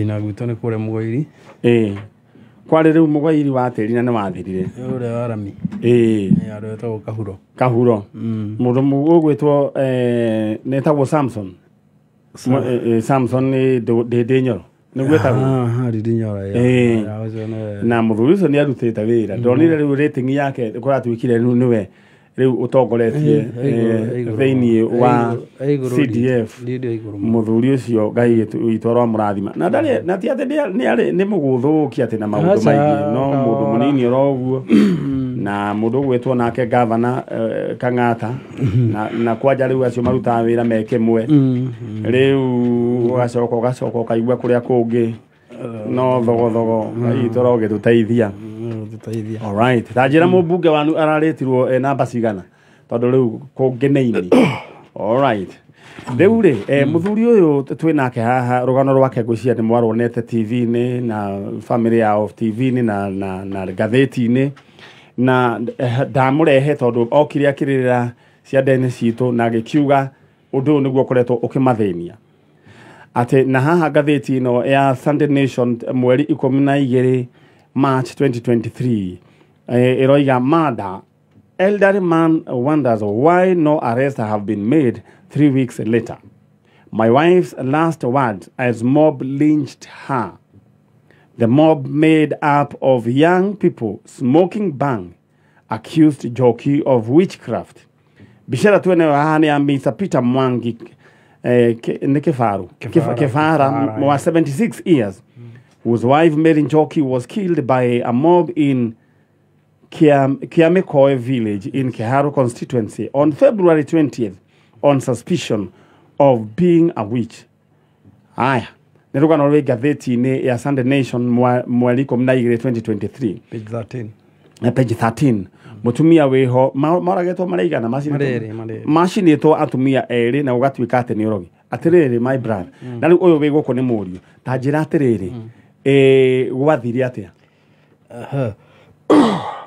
na gwitũ nĩ kũrĩa mũgoiri kwarĩ rĩu mũgoiri wa tĩri na nĩ wathirire ũrĩa wa rami andũ etagwo kahuro mũndũ ũgwĩtwo netagwo Samson nĩ ndĩndĩ nyoro nĩguo etagwo na mũthuri ũcio nĩ arutĩte wĩra ndonire rĩu rating yake kũratuĩkire rĩu nĩwe rĩu ũtongoretie thĩinĩ wa CDF mũthuri ũcio Ngai witũ aromũrathima na ti atĩ nĩ mũgũthũki atĩ na maũndũ maingĩ no mũndũ mũnini oroguo na mũndũ ũgwĩtwo nake gavana Kang'ata na kwanja rĩu acio marutaga wĩra mekĩmwe rĩu ũgacoka ũkaigua kũrĩa kũngĩ no thogo Ngai witũ arogĩtũteithia. All right. Tajira mũmbunge wanu ararĩtirwo namba cigana tondũ rĩu kũngeneini. All right. Rĩu rĩ mũthuri ũyũ twĩnake haha rũgano rwake ngwĩciria nĩ mwaronete TV-inĩ na family yao TV-inĩ na ngathĩti-inĩ na ndamũrehe tondũ okire akĩrĩrĩra ciande-inĩ citũ na agĩkiuga ũndũ ũyũ nĩguo ũkoretwo ũkĩmathĩnia atĩ na haha ngathĩti ĩno ya Sunday Nation mweri 12 March 2023 eroiga murder elderly man wonders why no arrests have been made 3 weeks later. My wife's last words as mob lynched her. The mob made up of young people smoking bang accused Joki of witchcraft. Bishara tuene wahane ya Mr. Peter Mwangi Kefara was 76 years. Whose wife Mary Njoki was killed by a mob in Kiamekoe village in Keharo constituency on February 20th on suspicion of being a witch. Aya, nirugano rwe gatheti ya Sunday Nation mweri 12 2023 page 13 page 13 mutumia weho maragetwo maraigana macinĩtwo atumia erĩ na ũgatuĩka atĩ nĩ ũrogi atĩrĩrĩ my brother na rĩu ũyũ wĩ gũkũ nĩ mũriũ ta njĩra atĩrĩrĩ gwathire atĩa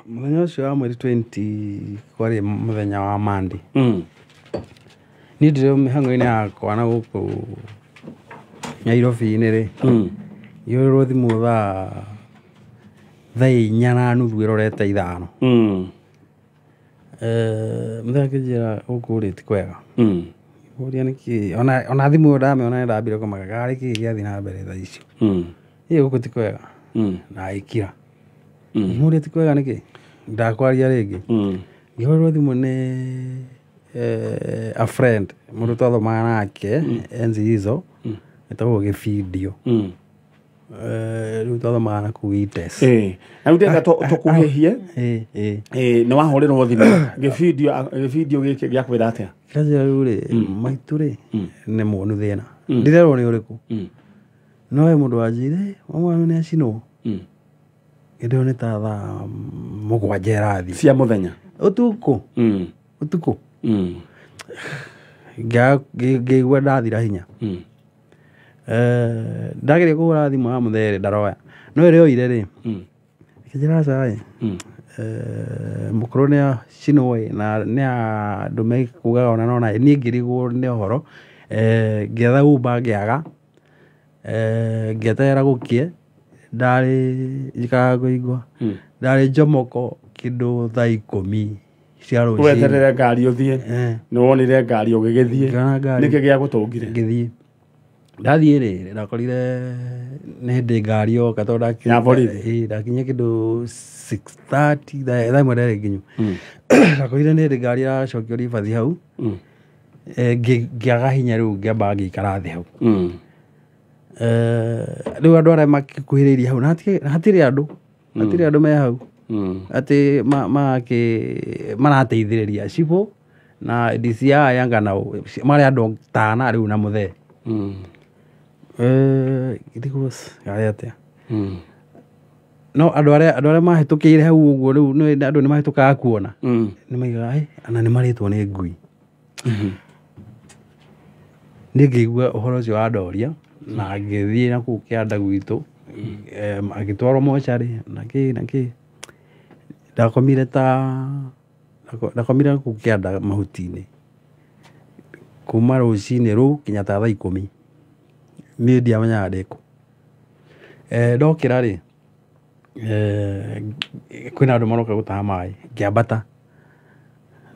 mũthenya ũcio wa mweri 20 kwarĩ mũthenya wa Monday niĩ ndĩrĩ mĩhang'o-inĩ yakwa na gũkũ Nairobi-inĩ rĩ ihũrĩrwo thimũ thaa 4:30 ĩrorete 5 mũthenya kĩnjĩra gũkũ rĩ ti kwega ũria nĩkĩ ona thimũ ndamĩona ndambire kũmaka karĩ kĩ gĩathiĩ na mbere thaa icio ĩĩ gũkũ ti kwega na ikira mũria ti kwega nĩkĩ ndakwaria rĩngĩ ngĩhũrĩrwo thimũ nĩ a friend mũndũ twathomaga nake enzi hizo etagwo Gĩbindio rĩu twathomaga na kũu ites na rĩu ndĩrenda tũkuhĩhie nĩ wahũrĩrwo thimũ Gĩbindio gĩkĩ gĩakwĩra atĩa kanjĩra rĩu rĩ maitũ rĩ nĩ muonu thĩna ndirerwo nĩ ũrĩkũ no we mũndũ wanjĩre mwana nĩ acinwo ĩndĩ nĩ ta thaa 7 rathi cia mũthenya ũtukũ ngĩigua ndathira hinya ndageria kũhũra thimũ ya mũthere ndaroya no ĩrĩa oire rĩ kĩnjĩra aca mũkũrũ nĩ acinwo na nĩ andũ mekugaga ona nona niĩ ngĩrigwo nĩ ũhoro ngĩetha Uber ngĩaga ngĩeterera gũkie ndarĩ njikaga kũigua ndarĩ njomoko kĩndũ thaa 10 cia rũciinĩ weterere ngari ũthiĩ nĩ wonire ngari ũgĩgĩthiĩ nĩkĩ gĩa gũtũngire ngĩthiĩ ndathiĩ rĩ ndakorire nĩ hĩndĩ ngari yoka tondũ ndakinya kĩndũ 6:30 thaa ĩmwe ndarĩ nginyu ndakorire nĩ hĩndĩ ngari iracokio ribathi hau ngĩaga hinya rĩu ngĩamba ngĩikara thĩ hau rĩu andũ arĩa makĩkuhĩrĩirie hau na hatirĩ andũ me hau atĩ marateithĩrĩria cibũ na DCI Yanga nao marĩ andũ 5 rĩu na mũthee gĩthigũs atĩa no andũ arĩa mahĩtũkĩire hau ũguo rĩu andũ nĩ mahĩtũkaga kuona nĩ maigaga ana nĩ marĩtwo nĩ ngui nĩ ngĩigua ũhoro ũcio wa ndoria na ngĩthiĩ na kũu kĩanda gwitũ agĩtwarwo mocarĩ na kĩ ndakomire kũu kĩanda mahuti-inĩ kuma rũcinĩ rũu kinya ta thaa 10 niĩ ndiamenyaga ndĩkũ ndokĩra rĩ kwĩna andũ maroka gũtaha maĩ ngĩambata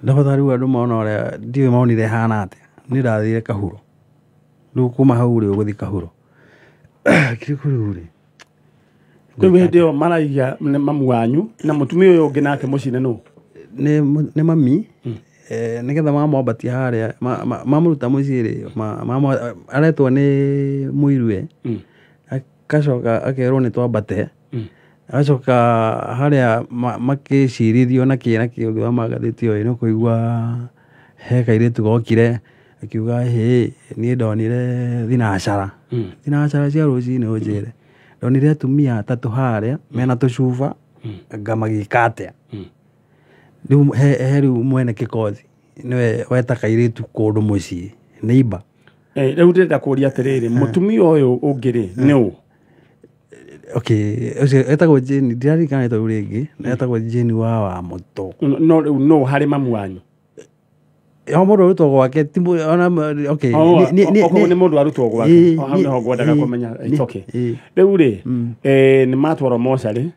ndabata rĩu andũ mona ũrĩa ndiũĩ maonire hana atĩa nĩ ndathire Kahuro rĩu kuma hau rĩ ũgũthiĩ Kahuro kĩrĩ kũrĩu rĩ rĩu hĩndĩ ĩyo maraiga mamu wanyu na mũtumia ũyũ ũngĩ nake mũcine nũ nĩ mami nĩgetha mamwambatia harĩa mamũruta mũciĩ rĩ aretwo nĩ mũirue agacoka akerwo nĩ twambate agacoka harĩa makĩcirithio na kĩna kĩo gĩthoma ngathĩti ĩyo nĩ kũigua he kairĩtu gokire akiuga niĩ ndonire thinacara cia rũcinĩ ũnjĩre ndonire atumia atatũ harĩa mena tũcuba ngamagĩka atĩa rĩu he rĩu mwene kĩkothi nĩwe weta kairĩtu kũndũ mũciĩ neighbor rĩu ndĩrenda kũũria atĩrĩrĩ mũtumia ũyũ ũngĩ rĩ nĩ ũ ũcio etagwo Jane ndirarikana rĩtwa rĩu rĩngĩ etagwo Jane wa Mũtũ no rĩu no harĩ mamu wanyu mũndũ arutwo gwake nĩ mũndũ arutwo gwake hau nĩho ngwendaga kũmenya rĩu rĩ nĩ matwarwo mocarĩ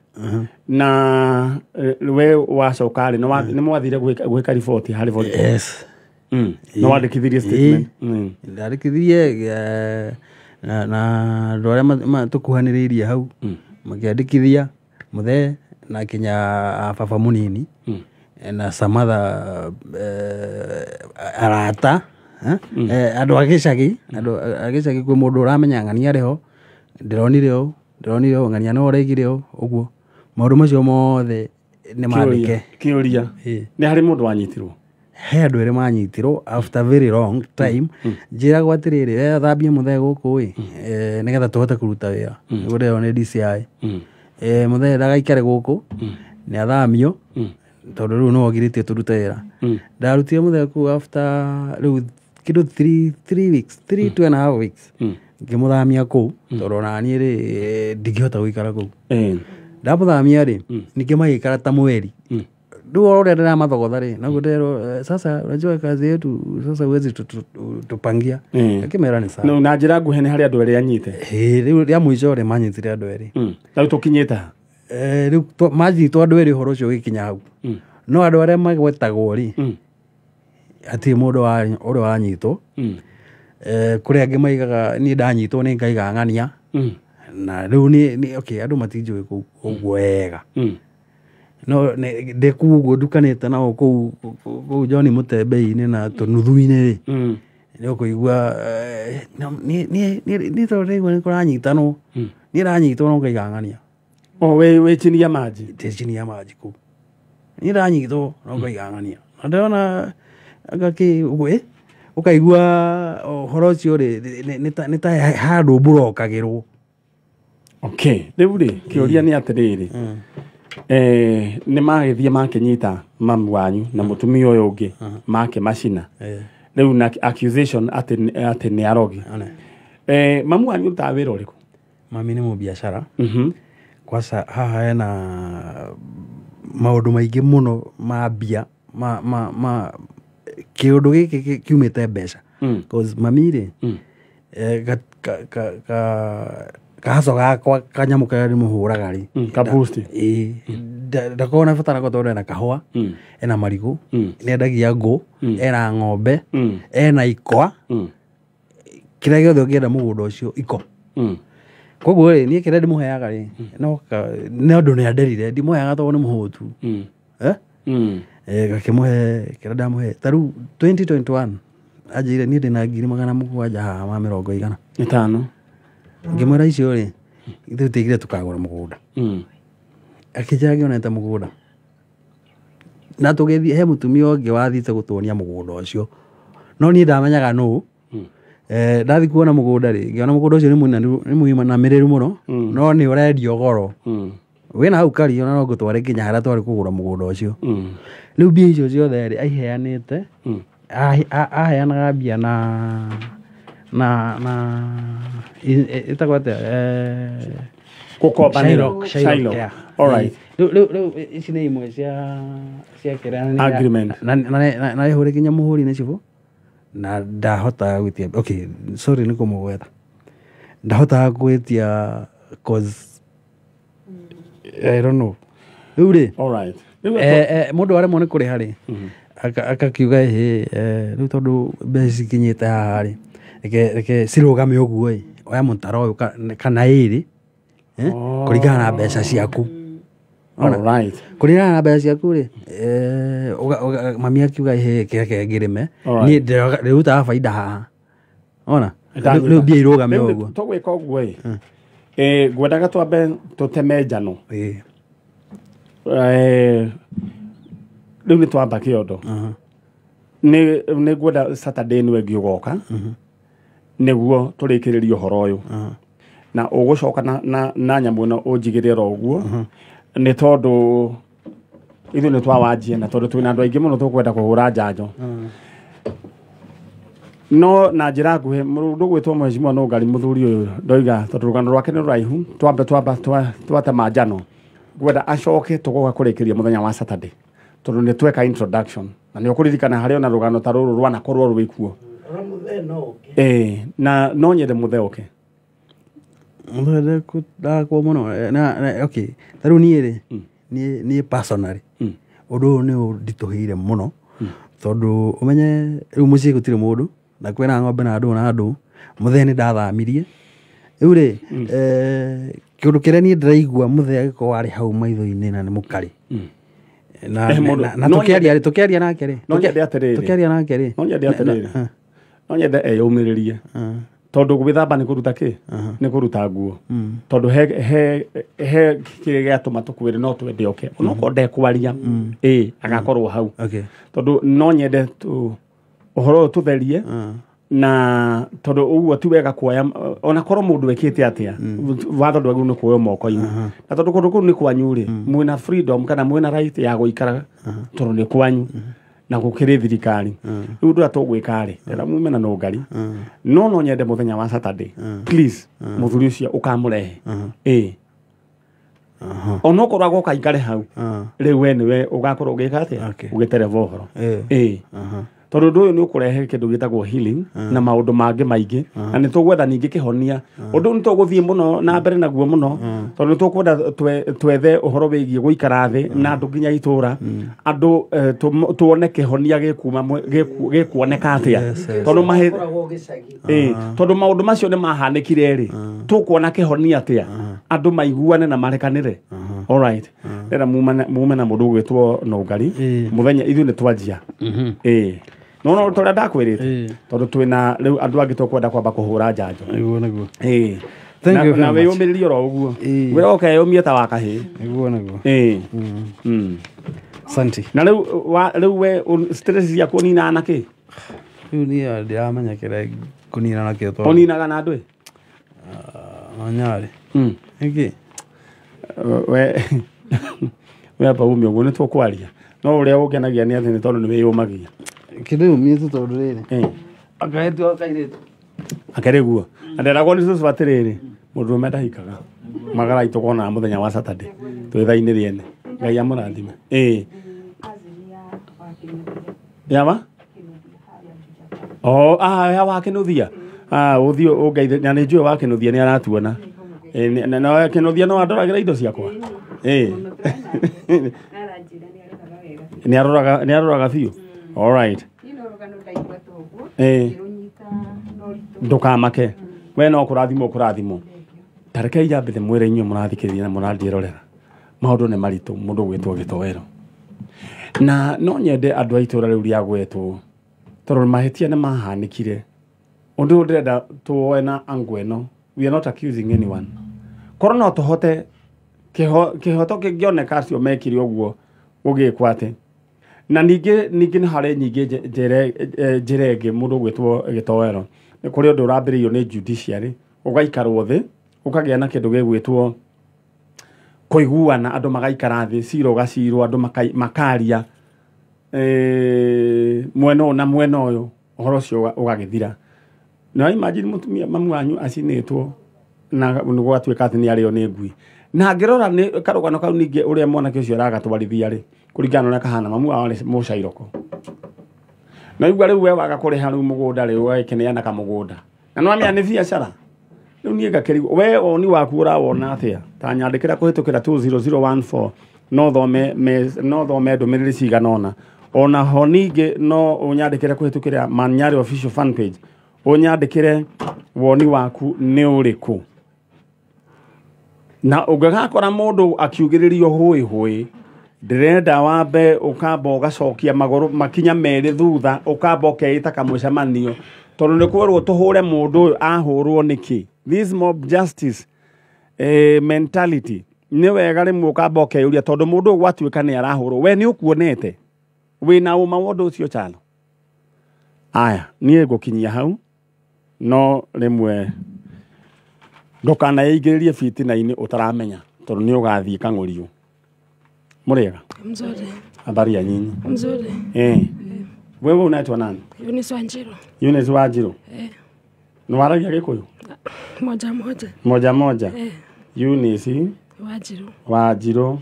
na we wacoka rĩ nĩ mwathire gwĩka riboti harĩ borithi no wandĩkithirie statement ndandĩkithirie na andũ arĩa tũkuhanĩrĩirie hau makĩandĩkithia mũthee na kinya baba mũnini na some other arata andũ a gĩcagi kwĩ mũndũ ũramenya ng'ania arĩho ndĩronire ũũ ng'ania no ũraigire ũũ ũguo maũndũ macio mothe nĩ mandĩke kĩũria nĩ harĩ mũndũ wanyitirwo he andũ erĩ manyitirwo after very long time njĩragwo atĩrĩrĩ thambie mũthee gũkũ ĩ nĩgetha tũhote kũruta wĩra nĩguo ndĩreo nĩ DCI mũthee ndagaikare gũkũ nĩ athamio tondũ rĩu nĩwe ogirĩtie tũrute wĩra ndarutire mũthee kũu after rĩu kĩndũ 2.5 weeks ngĩmũthamia kũu tondũ ona niĩ rĩ ndingĩhota gũikara kũu ndamũthamia rĩ ningĩ magĩikara ta mweri rĩu ũrĩa ndĩramathogotha rĩ naguo nderwo sasa unajua kazi yetu sasa huwezi tupangia akĩmera nĩ sawa na njĩra nguhĩ nĩ harĩ andũ erĩ anyite rĩu rĩa mũico rĩ manyitire andũ erĩ rĩu tũkinyĩte rĩu manyitwo andũ erĩ ũhoro ũcio ũgĩkinya hau no andũ arĩa magwetagwo rĩ hatirĩ mũndũ ũrĩa wanyitwo kũrĩ angĩ maigaga niĩ ndanyitwo nĩ ngaiga ng'ania na rĩu andũ matinjũĩ kũu ũguo wega no ndĩkuu ũguo ndukanĩte nao kũu John Mũtembei-inĩ na tũnuthu-inĩ rĩ nĩ ũkũigua niĩ tondũ rĩu nĩ kũranyitanwo niĩ ranyitwo no ngaiga ng'ania wĩ chini ya maji chini ya maji kũu niĩ ranyitwo no ngaiga ng'ania na ndĩrona ũguo ũkaigua ũhoro ũcio rĩ nĩ ta handũ mbũrokagĩrwo rĩu rĩ kĩũria nĩ atĩrĩrĩ nĩ magĩthiĩ makĩnyita mamu wanyu na mũtumia ũyũ ũngĩ makĩmacina rĩu na accusation atĩ nĩ arogi mamu wanyu ũrutaga wĩra ũrĩkũ mami nĩ mũbiacara kwanza haha hena maũndũ maingĩ mũno ma mbia kĩũndũ gĩkĩ kiumĩte mbeca cause mami rĩ kahaco gakwa kanyamũ karĩa ndĩmũhũraga rĩ kabusti ndakorwo na batara tondũ ena kahũa ena marigũ nĩendagia ngũ ena ng'ombe ena ikwa kĩrĩa gĩothe ũngĩenda mũgũnda ũcio iko koguo rĩ niĩ kĩrĩa ndĩmũheaga rĩ nĩ ũndũ nĩ anderire ndimũheaga tondũ nĩ mũhũtu gakĩmũhe kĩrĩa ndamũhe ta rĩu 2021 anjĩire niĩ ndĩna 700 haha ma 150 ngĩmwĩra icio rĩ ithuĩ tũtigire tũkagũra mũgũnda akĩnjĩra ngĩonete mũgũnda na tũgĩthiĩ he mũtumia ũngĩ wathiĩte gũtuonia mũgũnda ũcio no niĩ ndamenyaga nũ ndathi kuona mũgũnda rĩ ngĩona mũgũnda ũcio nĩ mũimanamĩrĩru mũno no nĩ ũrendio goro wĩna hau kari ona no ngũtware nginya harĩa twarĩ kũgũra mũgũnda ũcio rĩu mbia icio ciothe rĩ aiheanĩte aheanaga mbia na ĩtagwo atĩa gũkombanĩrwo alright rĩu ici nĩ imwe cia kĩrĩa agreement na ĩhũrĩ kinya mũhũri nĩ cibũ na ndahotaga gwĩtia nĩ kũmũgwetha ndahotaga gwĩtia cause I don't know rĩu rĩ alright mũndũ aremwo nĩ kũrĩha rĩ akakiuga rĩu tondũ mbeca cikinyĩte haha rĩ reke cirũgame ũguo ĩ oya mũtaro ũyũ kana ĩrĩ kũringana na mbeca ciaku alright kũringana na mbeca ciaku rĩ mami akiuga kĩreke ngĩrĩme niĩ ndĩrutaga baida haha ona rĩu mbia irũgame ũguo tũgwĩka ũguo ĩ ngwendaga twambe tũteme njano rĩu nĩ twamba kĩondo nĩ ngwenda Saturday nĩwe ngĩũgoka nĩguo tũrĩkĩrĩrie ũhoro ũyũ na ũgũcoka na nyamũ ĩno ũnjigĩrĩra ũguo nĩ tondũ ithuĩ nĩ twawanjie na tondũ twĩna andũ aingĩ mũno tũkwenda kũhũra njanjo no na njĩra nguhĩ mũndũ gwĩtwo mheshimiwa no ngari mũthuri ũyũ ndoiga tondũ rũgano rwake nĩ rũraihu twatema njano ngwenda acoke tũgoka kũrĩkĩria mũthenya wa Saturday tondũ nĩ tweka introduction na nĩ ũkũririkana harĩ ona rũgano ta rũrũ rwanakorwo rwĩ kuo na no nyende mũtheũke mũthende kũdakwo mũno okay tarĩu niĩ rĩ niĩ personally ũndũ ũyũ nĩ ũnditũhĩire mũno tondũ ũmenye rĩu mũciĩ gũtirĩ mũndũ na kwĩna ng'ombe na andũ mũthee nĩ ndathamirie rĩu rĩ kĩũndũ kĩrĩa niĩ ndĩraigua mũthee agĩkorwo warĩ hau maitho-inĩ na nĩ mũkarĩ na tũkĩaria nake rĩ no nyende eyũmĩrĩrie tondũ gwĩthamba nĩ kũruta kĩ nĩ kũruta nguo tondũ he kĩrĩa gĩatũma tũkwĩre no twende oke onokorwo ndekwaria agakorwo hau tondũ no nyende ũhoro ũyũ tũtherie na tondũ ũguo ti wega kuoya onakorwo mũndũ ekĩte atĩa watho ndwagĩrĩirwo nĩ kuoywo moko-inĩ na tondũ kũndũ kũu nĩ kwanyu rĩ mwĩna freedom kana mwĩna right ya gũikara tondũ nĩ kwanyu na gũkĩrĩ thirikari rĩu ũndũ ũrĩa tũgwĩka rĩ ndĩra mume na nũngari no nyende mũthenya wa Saturday please mũthuri ũcio ũkamũrehe onokorwo agoka aikare hau rĩu we nĩwe ũgakorwo ũgĩka atĩa ũgĩtereba ũhoro tondũ ũndũ ũyũ nĩ ũkũrehe kĩndũ gĩtagwo healing na maũndũ mangĩ maingĩ na nĩ tũgwetha ningĩ kĩhonia ũndũ nĩ tũgũthiĩ mũno na mbere naguo mũno tondũ nĩ tũkwenda twethe ũhoro wĩgiĩ gũikara thĩ na andũ nginya itũũra andũ tuone kĩhonia gĩkuoneka atĩa tondũ maũndũ macio nĩ mahanĩkire rĩ tũkuona kĩhonia atĩa andũ maiguane na marekanĩre alright ndĩra mume na mũndũ gwĩtwo Nũngari mũthenya ithuĩ nĩ twanjia no tũrĩa ndakwĩrĩte tondũ twĩna rĩu andũ angĩ tũkwenda kwamba kũhũra njanjo na wĩyũmĩrĩrie oro ũguo wĩroka eyũmie ta wa kahĩĩ na rĩu we stress ciaku ũninaga na kĩ rĩu niĩ ndiramenya kĩrĩa kũnina nakĩo tondũ ũninaga na andũ nyarĩ ĩngĩ we amba umie ũguo nĩ tũkwaria no ũrĩa ũngenagia nĩ atĩ nĩ tondũ nĩ wĩyũmagia kĩndũ yũmĩte tondũ rĩrĩ akahetio akairĩtu akerĩguo na nderagwo nĩ tũcu atĩrĩrĩ mũndũrũme ndahikaga magarai tũkonaga mũthenya wa Saturday twĩtha-inĩ rĩene Ngai amũrathime yama ya wakĩnũthia ũthiĩ ũngeithie na nĩ njũĩ wakĩnũthia nĩ aratuona na kĩnũthia no andoragĩra indo ciakwa nĩ aroraga biũ alright ndũkamake we no kũrathimwo tarekei njambĩte mwĩre inyuĩ mũrathikĩrĩria na mũrandiĩrorera maũndũ nĩ maritũ mũndũ gwĩtwo gĩtowero na no nyende andũ a itũũra rĩu rĩagwetwo tondũ mahĩtia nĩ mahanĩkire ũndũ ndĩrenda tuoe na angu ĩno we are not accusing anyone korwo no tũhote kĩhoto kĩngĩoneka acio mekire ũguo ũgĩkwo atĩ na ningĩ nĩ harĩ nyingĩ njĩra ĩngĩ mũndũ gwĩtwo gĩtowero nĩ kũrĩ ũndũ ũrambĩrĩirio nĩ judiciary ũgaikarwo thĩ ũkagĩa na kĩndũ gĩgwĩtwo kũiguana andũ magaikara thĩ cira ũgacirwo andũ makaria mwena ũyũ na mwena ũyũ ũhoro ũcio ũgagĩthira na imagine mutumia mamu wanyu acinĩtwo na gwatuĩka atĩ nĩ arĩo nĩ ngui na ngĩrora nĩ karũgano kau ningĩ ũrĩa mwanake ũcio aragatwarithia rĩ kũringana na kahana mamu wao nĩ mũcairoko na igua rĩu we waga kũrĩha rĩu mũgũnda rĩu ũgagĩkeneana kamũgũnda na no amenya nĩ biacara riu nie ngakerigo we oni waku urawona atia ta nyandikira kuhitukira 20014 no thome ndumiriri ciganona ona honinge no unyandikire kuhitukira Maninyari official fan page unyandikire woni waku ni uriku na ugakora mundu akiugiririo hui ndirenda wambe ukamba ugacokia maguru makinya meri thutha ukamba ukeita kamucemanio tondu ni kwerwo tuhure mundu ahurwo niki this mob justice mentality ni wega rimwe ukamba ukeyuria tondu mundu gwatuika ni arahurwo we ni ukuonete wina uma wondu ucio chalo aya nie gukinyia hau no rimwe ndukana igiririe fitina-ini utaramenya tondu ni ugathii kangurio muriega mzuri habari ya nyinyi mzuri wewe unaitwa nani Eunice Wanjiru ni waragia Gikuyu moja Eunice Wanjiru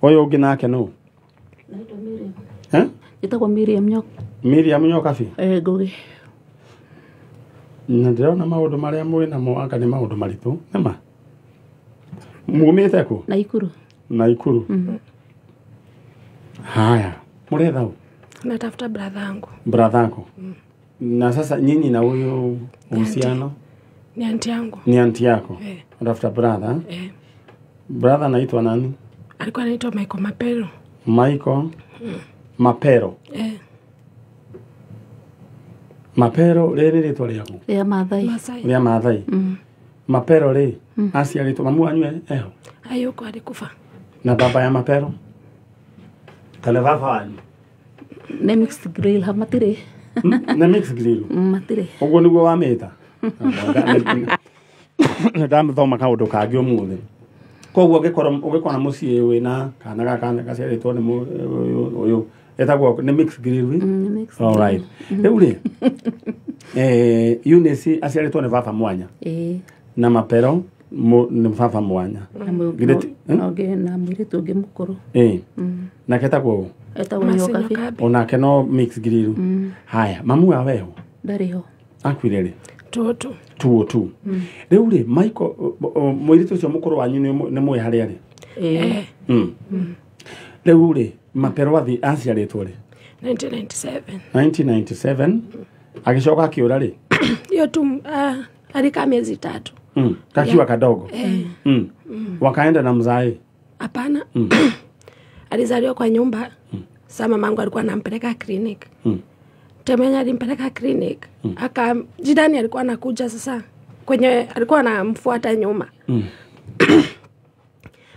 oyo ungi nake no Itagwo Miriam Nyoka fi ngugi na ndĩrona maũndũ marĩa mwĩ namo anga nĩ maũndũ maritũ nema mumĩte kũ Naikuru haya mũretha ũ natafuta brother yangu na sasa nyinyi na huyo uhusiano ni aunti yako unatafuta brother brother anaitwa nani alikuwa anaitwa Michael Mapero Mapero rĩrĩ rĩtwa rĩaku rĩa Maathai Mapero rĩ aciarĩtwo mamu wanyu eho ayuko alikufa na baba ya Mapero kana baba wanyu ne mixed grill hamatire na mixed grill matire uguo niguo wamĩta ndathoma kaũndũ kangĩ ũmũthĩ koguo ũgĩkora mũciĩ wĩna kana gaka gaciarĩtwo nĩ ũyũ etagwo nĩ mixed grill all right rĩu rĩ Eunice aciarĩtwo nĩ baba mwanya na Mapero nĩ baba mwanya na mwiritu ũngĩ mũkũrũ na ketagwo Nyoka onake no mixed grill haya mamu wa weho ndariho akwire rĩ tuotu rĩu rĩ Michael mwiritu ũcio mũkũrũ wanyu nĩ mwĩ harĩa rĩ rĩu rĩ Mapero aciarĩtwo rĩ 1997 agicoka akiura rĩ hiyo tu alikaa miezi 3 kakiwa kadogo wakaenda na mzae hapana alizaliwa kwa nyumba sasa mamangu alikuwa anampeleka clinic temenya alimpeleka clinic jirani alikuwa anakuja sasa kwenye alikuwa anamfuata nyuma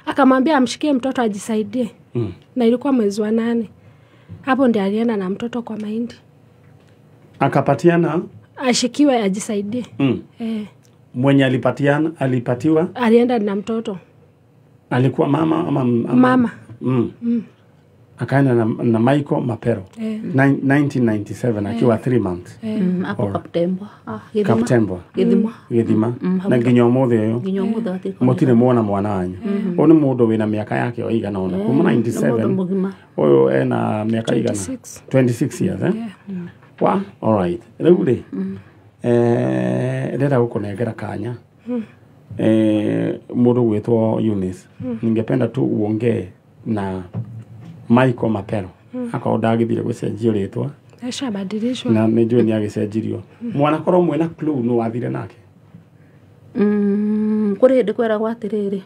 akamwambia amshikie mtoto ajisaidie na ilikuwa mwezi wa 8 hapo ndiye alienda na mtoto kwa mahindi akapatiana ashikiwe ajisaidie mwenye alipatiwa alienda na mtoto alikuwa mama ama mama akaenda na Michael Mapero 1997 akiwa 3 months hapo Githima na nginya umuthi uyu mutire muona mwana wanyu uyu ni mundu wina miaka yake o igana ona kuma 97 uyu ena miaka igana 26 years wa all right riu ri ndenda gukunengera kanya mundu gwitwo Eunice ningependa tu uongee na Michael Mapero akaonda agithire gucenjio ritwa eshabadilishwa na nijue ni agicenjirio mwana korwo mwena clue no wathire nake kuri ndi kwera gwatiriri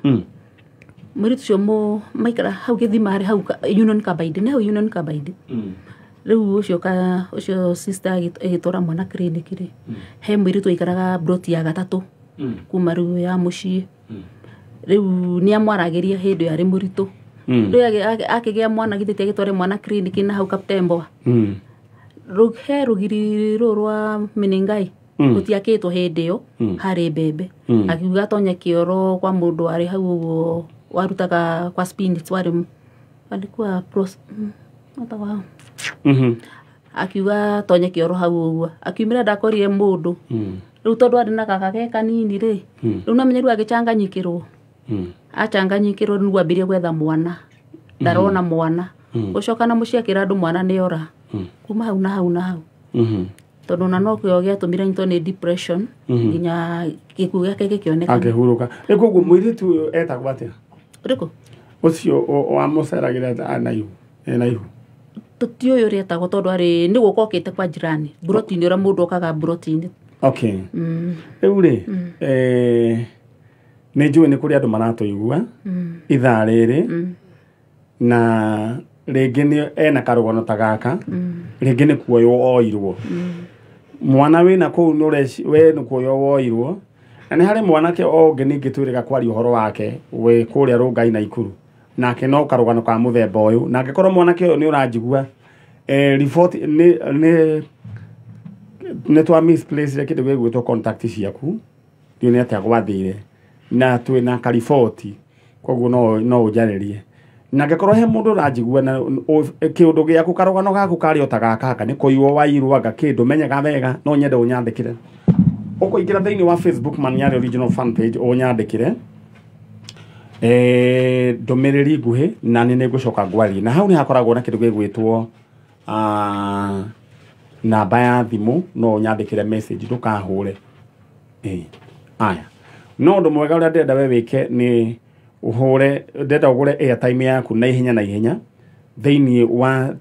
muritu cio maikara hau Githima ari hau Union Kabaidi ne hau Union Kabaidi riu ucio sister agitora mwana clinic ri he muritu ikaraga broti ya gatatu kuma riu ya mucii riu ni amwaragiria hindi yari muritu riu akigia mwana githite agitware mwana clinic na hau Kaptembo he rugiri rwa Meningai gutiakitwo hindi yo hari mbembe akiuga tonya kioro kwa mundu ari hau uguo warutaga kwa spinach alikuwa atawa akiuga tonya kioro hau uguo akiumira ndakorire mundu riu tondu ari na kaka ke kanini ri riu namenyeru agichanganyikirwo achanganyikirwo niguo ambirie gwetha mwana ndarona mwana ucoka na muciakira andu mwana ni ora kuma hau na hau tondu na no kio giatumira into ni depression nginya gikuo giake gikioneka akihuruka ikugu mwiritu uyu etagwo atia riko ucio wa muceragira anaihu enaihu tutio yo reta gotondo ari ni gukokete kwa jirani brotini ora mundu okaga brotini okay eure ni njui ni kuri andu maratuigua ithaa riri na ringi ni ena karugono ta gaka ringi ni kuoyo oirwo mwana wina kuu nureci we ni kuoyo woirwo na ni hari mwanake onge ningi twirega kwari uhoro wake we kuria rungai na ikuru nake no karugano ka muthemba uyu nake korwo mwanake uyu ni uranjigua report ni twa misplace kindu gwitwo contact ciaku ndio ni atia gwathire na twi na kariboti koguo no ujaririe nake korwo he mundu uranjigua na kiundu giaku karugano gaku kari otagaka ni kuiwo wairwaga kindu menyaga wega no nyende unyandikire ukuingira thiini wa Facebook Maniari original fan page unyandikire ndumiriri nguhi na ni ngucoka ngwari na hau ni hakoragwo na kindu gigwitwo namba ya thimu no unyandikire message ndukahure aya no ndu mwega uria ndenda we wike ni uhure ndenda ugure airtime yaku na ihenya thiini wa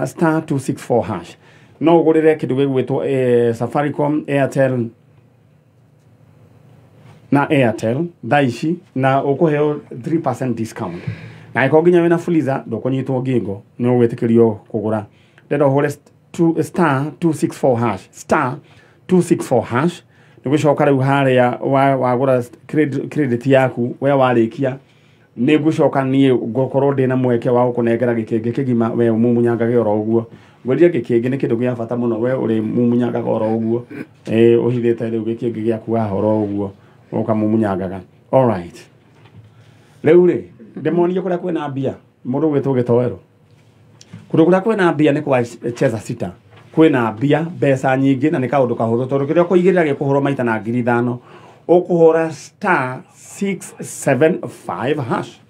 star 264 hash no ugurire kindu gigwitwo Safaricom Airtel na Airtel daishi na ukuheo 3% discount na ikoginya wena fuliza ndukunyitwo ngingo ni ugwitikirio kugura ndenda uhure star 264 hash star 264 hash nigucoka riu haria wagura credit yaku we warikia nigucoka nie ngokorwo ndina mweke wa gukunengera gikingi kigima we mumunyangage oro uguo ngweria gikingi ni kindu gia bata muno we uri mumunyangaga oro uguo uhithite riu gikingi giaku wa horo uguo ukamumunyagaga all right riu ri demonie kuria kwina mbia mundu gwitwo gitowero kuria kwina mbia ni kwa cheza sita kwina mbia mbeca nyingi na ni kaundu kahuthu tondu kiria kuigirira gikuhurwo maita na 5,000 ukuhura star 675 hash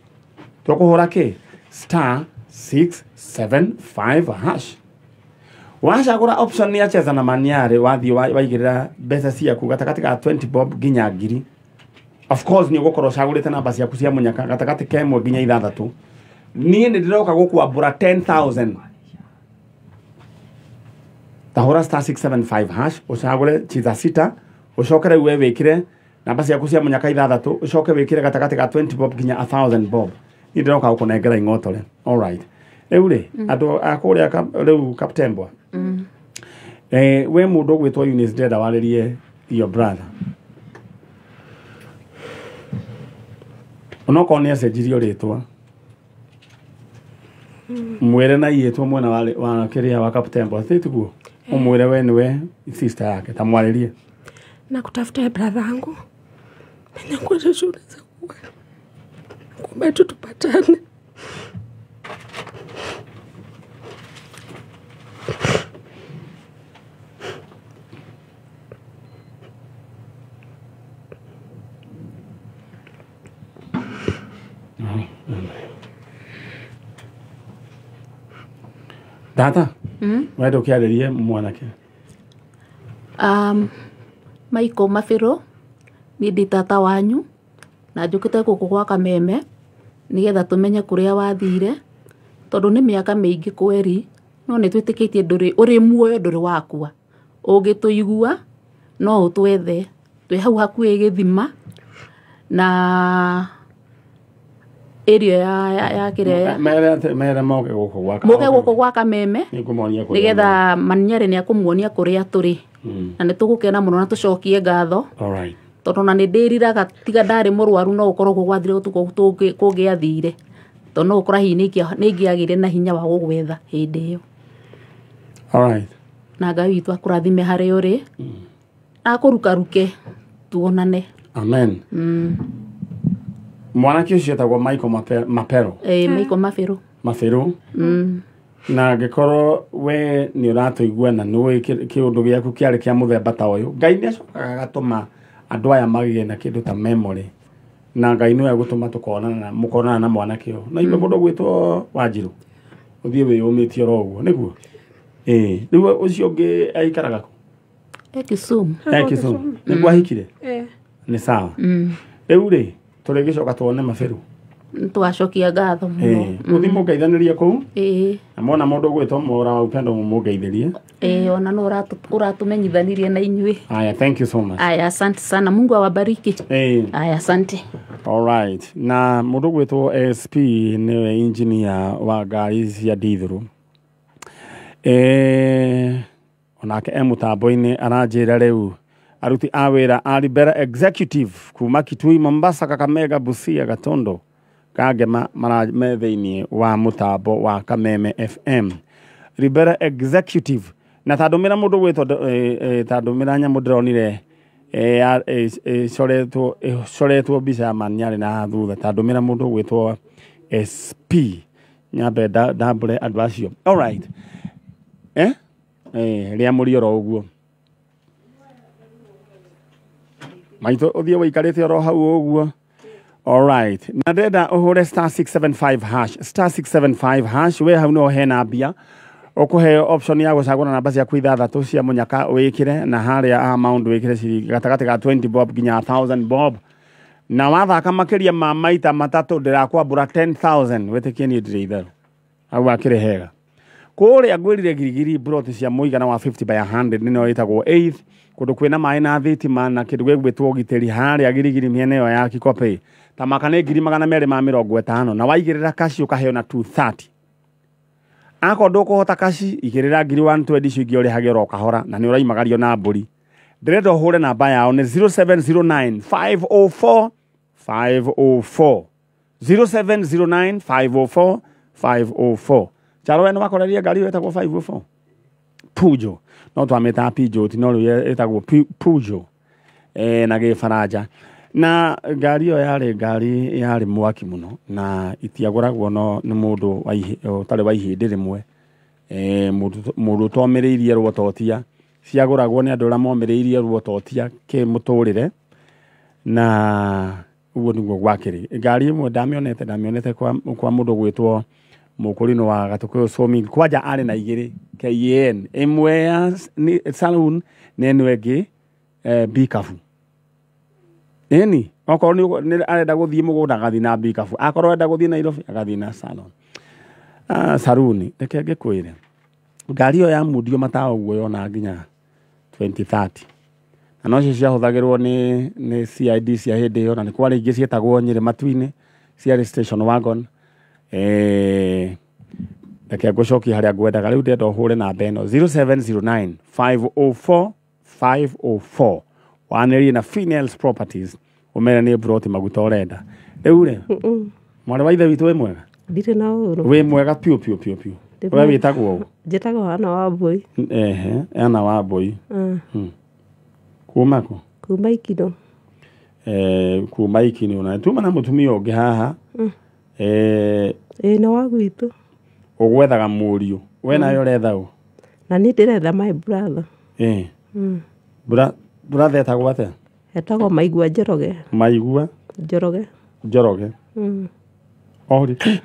tukuhura ki star 675 hash washagura option ni acheza na Maniari wathi waigirira mbeca ciaku gatakati ka 20 bob ginya ngiri of course ni ugukorwo cagurite namba ciaku cia munyaka gatakati ka 1 ginya 6 nie ni ndiroka gukwambura 10,000 tahura star 675 hash ucagure chiza sita ucokere we wikire namba ciaku cia munyaka 6 ucoke wikire gatakati ka 20 bob ginya 1,000 bob ni ndiroka gukunengera ingotore all right eure andu akuria riu captain bwa we mundu gwitwo Eunice ndenda waririe your brother onoko ni acenjirio ritwa mwere na yetwa mwana wa kiria wa captain bwa tituguo umwire we niwe sister yake tamwaririe na kutafuta brother wangu mwenye kwa shule za kumbe tutupatane Data wewe ukiaririe mwanake Maiko Mafiro ni ndi tata wanyu na njukite guku gwa Kameme nigetha tumenye kuria wathire tondu ni miaka mingi kweri no ni twitikitie nduri uri muoyo nduri wakua ungituigua no utwethe twi hau hakuhi githima na area ya kiria mera moke guku gwa Kameme nigetha Maniari ni akumuonia kuria turi na ni tugukena muno na tucokie ngatho all right tondu na ni ndiriraga tiga ndari murwaru no ukorwo gwathire utuko kungiathire tondu no ukora hi ningiagire na hinya wa gugwetha hindi iyo all right na Ngai witu akurathime hari uri akurukaruke tuonane amen mwanake ucio etagwo Michael Mapero Michael Mafero na gikorwo we ni uratuigua na nui kiundu giaku kiari kia muthemba ta uyu Ngai ni acokaga gatuma andu aya magige na kindu ta memory na Ngai ni agutuma tukonana mukonana na mwanake uyu na ibe mundu gwitwo Wanjiru uthie we umitio roguo niguo Riu ucio ngi aikaraga ku Kisumu Kisumu ni gwahikire ni sawa riu ri turi gicoka tuone maberu twacokia ngatho muno uthi mugeithanirie ku na mona mundu gwitwo mura upendo mugeithirie ona no uratumenyithanirie na inyui aya thank you so much aya asante sana Mungu awabariki aya asante all right na mundu gwitwo SP ni engineer wa ngari cia dithuru onake mutambo-ini aranjira riu aruti a wira a Libera executive kuma Kitui Mombasa Kakamega Busia Gatondo kagema me thiini wa mutambo wa Kameme FM Libera executive na tandumira mundu gwitwo tandumira nyamu ndironire coretwo mbica maniari na thutha tandumira mundu gwitwo SP nyambe ndambure andu acio all right ria murioro uguo maito uthie wikarite oro hau uguo all right na ndenda uhure *675# we hau no hena mbia ukuheo option ya gucagura namba cia kwithathatu cia munyaka wikire na haria amount wikire ciringi gatagati ga 20 bob ginya 1000 bob na wathaka makiria ma maita matatu ndirakwambura 10000 wetikie ni ndire itharu au akire hega kuria ngwirire girigiri broti cia muigana wa 50 by 100 nino itagwo 8th kundu kwina mai na thitima na kindu gwetwo giteri haria girigiri miene yo ya Kikope tamaka ne 250 na waigirira kashi ukaheo na 230 ako ndukuhota kashi igirira 120 cingi uri hagero kahora na ni uraimagario na mburi ndire hure namba yao ni 0709 504 504 0709 504 504 charo eno bakoreria ngari wetagwo 504 Pujo no twameta Pijo ti no yetagwo Pujo na gifaraja na ngari yo yari mwaki muno na itiagoragwo no ni mundu utari wa ihindi rimwe mundu tomereirie rwototia ciagoragwo ni andu ra momereirie rwototia ke muturire na uguo niguo gwakiri ngari imwe ndamionete kwa mundu gwitwo mukurino wa gatukuyo somi kwaja ari na igiri KN imwe ya saloon neno egi bikafu eni okorwo ni arenda guthie mugunda gathi na bikafu akorwo arenda guthie Nairobi agathi na salon saruni reke ngikwire ngari yo ya mundio matawa guo yona nginya 2030 na no cia huthagirwo ni CID cia hindi yo na ni kwari ingi cietagwo Nyeri Matuini cia station wagon reke ngucokia haria ngwendaga riu ndenda hure na beno 0709 504 504 wanerie na Finels Properties umere ni broti maguta urenda riu ri mwari wa ithe witu we mwega ndire na uru we mwega piu we witagwo njitagwo ana wa boy ana wa boy kumako kuma Ikino kuma Ikino na tuma na mutumia ungi haha na wa gwitu ugwethaga murio we nayo rethaũ na ni ndiretha my brother brother etagwo atia etagwo Maigua Njoroge Njoroge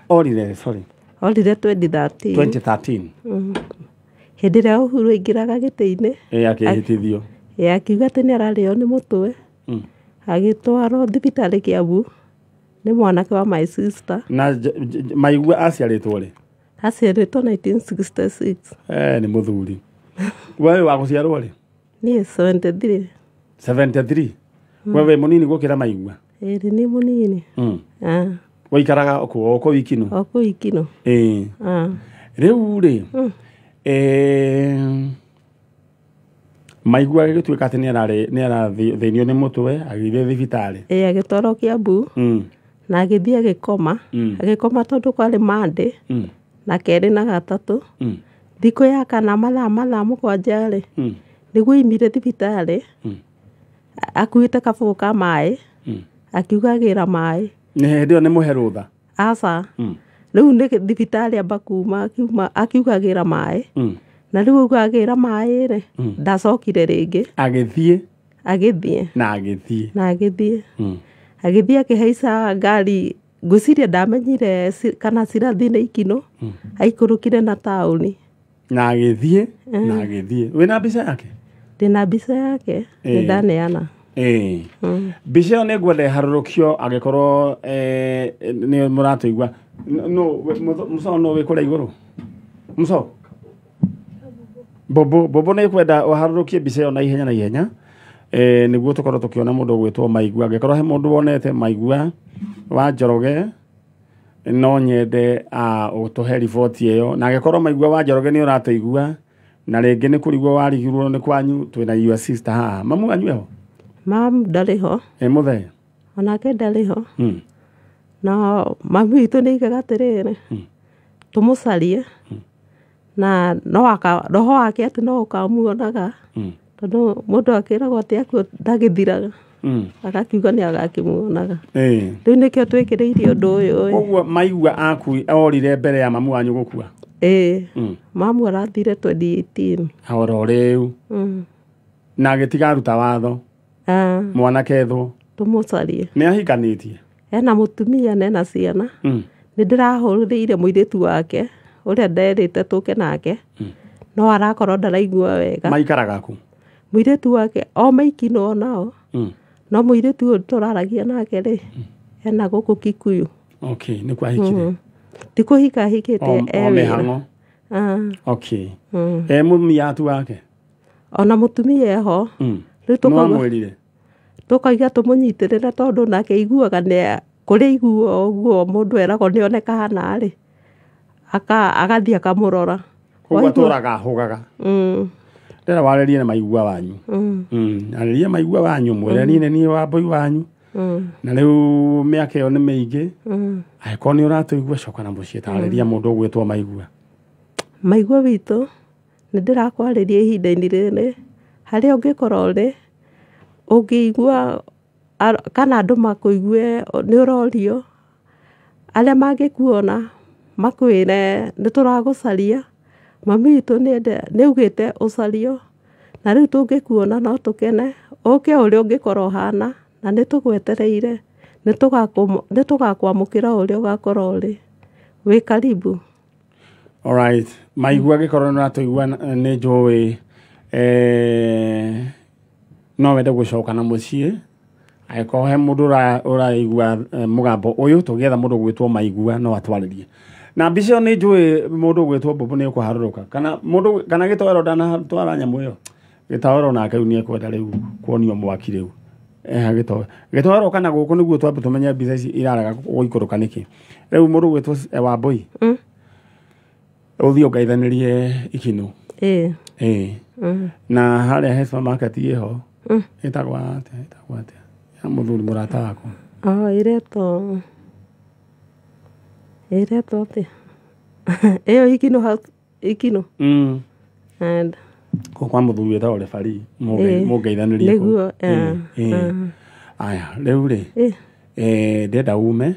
orire sorry orire 2013 hindi ria Uhuru ingiraga giti-ini akihitithio akiuga ati ni ararĩo ni mutwe agitwarwo thibitari Kiambu ni mwanake wa my sister na Maigua aciaritwo ri aciaritwo 1966 ni muthuri wewe wa guciarwo ri ni 73 wewe munini gukira Maigua ni munini waikaraga oko Ikino riu ri Maigua agituika ati ni arathinio ni mutwe agithie thibitari agitwarwo Kiambu na agithie agikoma tondu kwari Monday na keri na gatatu thiku ya kana mathaa mugwanja ri niguo imire thibitari akuite kabugu ka mai akiuga agira mai ndio ni muhe rutha aca riu ni thibitari amba kuma akiuga agira mai na riu uga agira mai ri ndacokire ringi agithie akihaica ngari nguciria ndamenyire kana cirathi ni Ikino aikurukire na tauni na agithie wina mbica yake ndina mbica yake nĩ ndaneana mbica ĩyo nĩ ngwenda harũrũkio angĩkorwo nĩ mũratũigua mũco no wĩ kũrĩa igũrũ mũco bobo nĩ kwenda harũrũkie mbica ĩyo na ihenya nĩguo tũkorwo tũkĩona mũndũ ũgwĩtwo Maigua angĩkorwo he mũndũ wonete Maigua wa Njoroge no nyende ũtũhe riboti ĩyo na angĩkorwo Maigua wa Njoroge nĩ ũratũigua na rĩngĩ nĩ kũrigwo warigirwo nĩ kwanyu twĩna your sister haha mamu wanyu eho mamu ndarĩ ho mũthee onake ndarĩ ho na mamu witũ nĩ aigaga atĩrĩrĩ tũmũcarie na roho wake atĩ no ũkamuonaga tondũ mũndũ akĩragwo atĩ akuo ndagĩthiraga agakiuga nĩ agakĩmuonaga rĩu nĩkĩo twĩkĩrĩirie ũndũ ũyũ ũguo Maigua orire mbere ya mamu wanyu gũkua mamu arathire 2018 oro rĩu na agĩtigaruta watho mwanake ethwo tũmũcarie nĩ ahikanĩtie ena mũtumia na ena ciana nĩ ndĩrahũrĩire mũirĩtu wake ũrĩa nderĩte tũke nake no arakorwo ndaraigua wega maikaraga ku mũirĩtu wake o maikino nao no mũirĩtu ũyũ tũraragia nake rĩ ena gũkũ Kikuyu nĩ kwahikire ti kũhika ahikĩte mĩhang'o mũmiatu wake ona mũtumia eho rĩu tũkauga tũmũnyitĩrĩre tondũ nake aiguaga kũrĩa aigua ũguo mũndũ eragwo nĩ oneka hana rĩ agathiĩ akamũrora koguo atũraga ahũgaga ndĩra warĩrie na Maigua wanyu arĩrie Maigua wanyu mwĩreni nĩ niĩ wa mbũi wanyu na rĩu mĩaka ĩyo nĩ mĩingĩ angĩkorwo nĩ ũratũigua coka na mũciĩ tarĩria mũndũ ũgwĩtwo Maigua witũ nĩ ndĩrakwarĩria ihinda-inĩ rĩrĩ harĩa ũngĩkorwo ũrĩ ũngĩigua kana andũ makũigue nĩ ũrorio arĩa mangĩkuona makwĩre nĩ tũragũcaria mami witũ nĩ ugĩte ũcario na rĩu tũngĩkuona no tũkene ũke ũrĩa ũngĩkorwo hana na nĩ tũgwetereire nĩ tũgakwamũkĩra ũrĩa ũgakorwo ũrĩ wĩ karibu. Alright, Maigua gĩkorwo nĩ ũratũigua nĩ njũĩ no wende gũcoka na mũciĩ angĩkorwo he mũndũ ũraigua mũgambo ũyũ tũgĩetha mũndũ gwĩtwo Maigua no atwarĩrie na mbica ĩyo nĩ njũĩ mũndũ gwĩtwo Bobo nĩ ũkũharũrũka kana gĩtoero ndanatwara nyamũ ĩyo gĩtoero nake rĩu nĩ ekwenda rĩu kuonio mwaki rĩu gĩtoero kana gũkũ nĩguo twambe tũmenye mbica ici irarega gũikũrũka nĩkĩ rĩu mũndũ gwĩtwo Wambũi ũthiĩ ũngeithanĩrie ikino na harĩa he supermarket ĩho ĩtagwo atĩa ya mũthuri mũrata wakwa ĩretwo atĩa ĩyo ikino kwa mũthuri wĩtagwo refarii mũngeithanĩrie nĩguo aya rĩu rĩ ndenda ume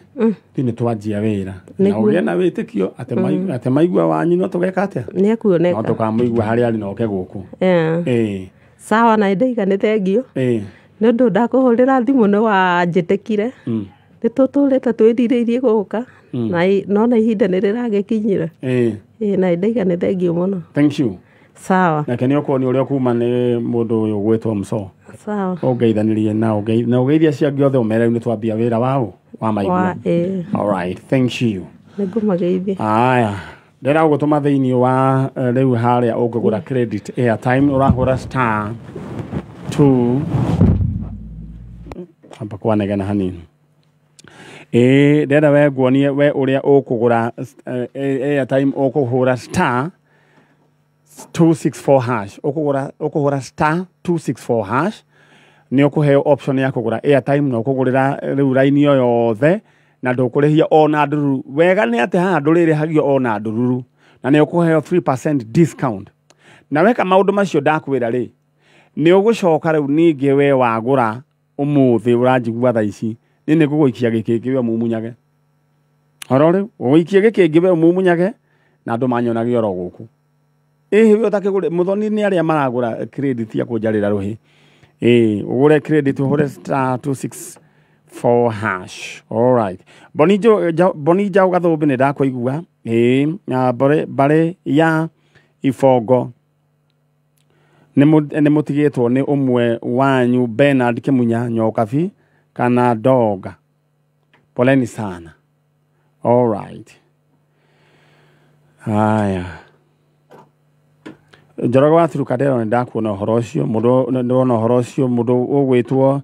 nĩ twanjia wĩra na ũgĩe na wĩtĩkio atĩ Maigua wanyu no tũgeka atĩa nĩ akuoneka no tũkamũigua harĩa arĩ na oke gũkũ sawa na ndaiga nĩ thengio nĩ ũndũ ndakũhũrĩra thimũ nĩ wanjĩtĩkire nĩ tũtũrĩte twĩrirĩirie gũka no na ihinda nĩ rĩragĩkinyire na ndaiga nĩ thengio mũno. Thank you. Sawa nake nĩ ũkuoni ũrĩa kuma nĩ mũndũ ũyũ gwĩtwo Mso sawa ũngeithanĩrie na ũgeithia ciangĩ othe ũmere nĩ twambia wĩra wa Maigua. Alright, thank you. nĩngũmageithia aya ndĩra gũtũma thĩinĩ wa rĩu harĩa ũngĩgũra credit airtime ũrahũra star 2 hapa kwanegena hanini ndĩra we nguonie we ũrĩa ũkũgũra airtime ũkũhũra star 264 hash ũkũgũra star 264 hash nĩ ũkũheo option ya kũgũra airtime na ũkũgũrĩra rĩu raini o yothe na ndũkũrĩhia ona ndururu wega nĩ atĩ haha ndũrĩrĩhagio ona ndururu na nĩ ũkũheo 3% discount na weka maũndũ macio ndakwĩra rĩ nĩ ũgũcoka rĩu ningĩ we wagũra ũmũthĩ ũranjigua thaa ici nĩ gũgũikia gĩkĩngĩ we mumunyage oro rĩu ũgũikie gĩkĩngĩ we mumunyage na andũ manyonaga oro gũkũ we ũtakĩgũre mũthoni nĩ arĩa maragũra credit ya kũnjarĩra rũhĩ ũgũre credit ũhũre star 264 hash. Alright, Bonija Gathũmbĩ nĩ ndakũigua bare ya ifongo nä må tigä two nä å mwe wanyu Bernard Kimunya Nyokabi kana Doga. Poleni sana. All right. Haya. Njoroge wa Turukadero nä ndakuona å horo å cio ndona å horo å cio må ndå å gwä two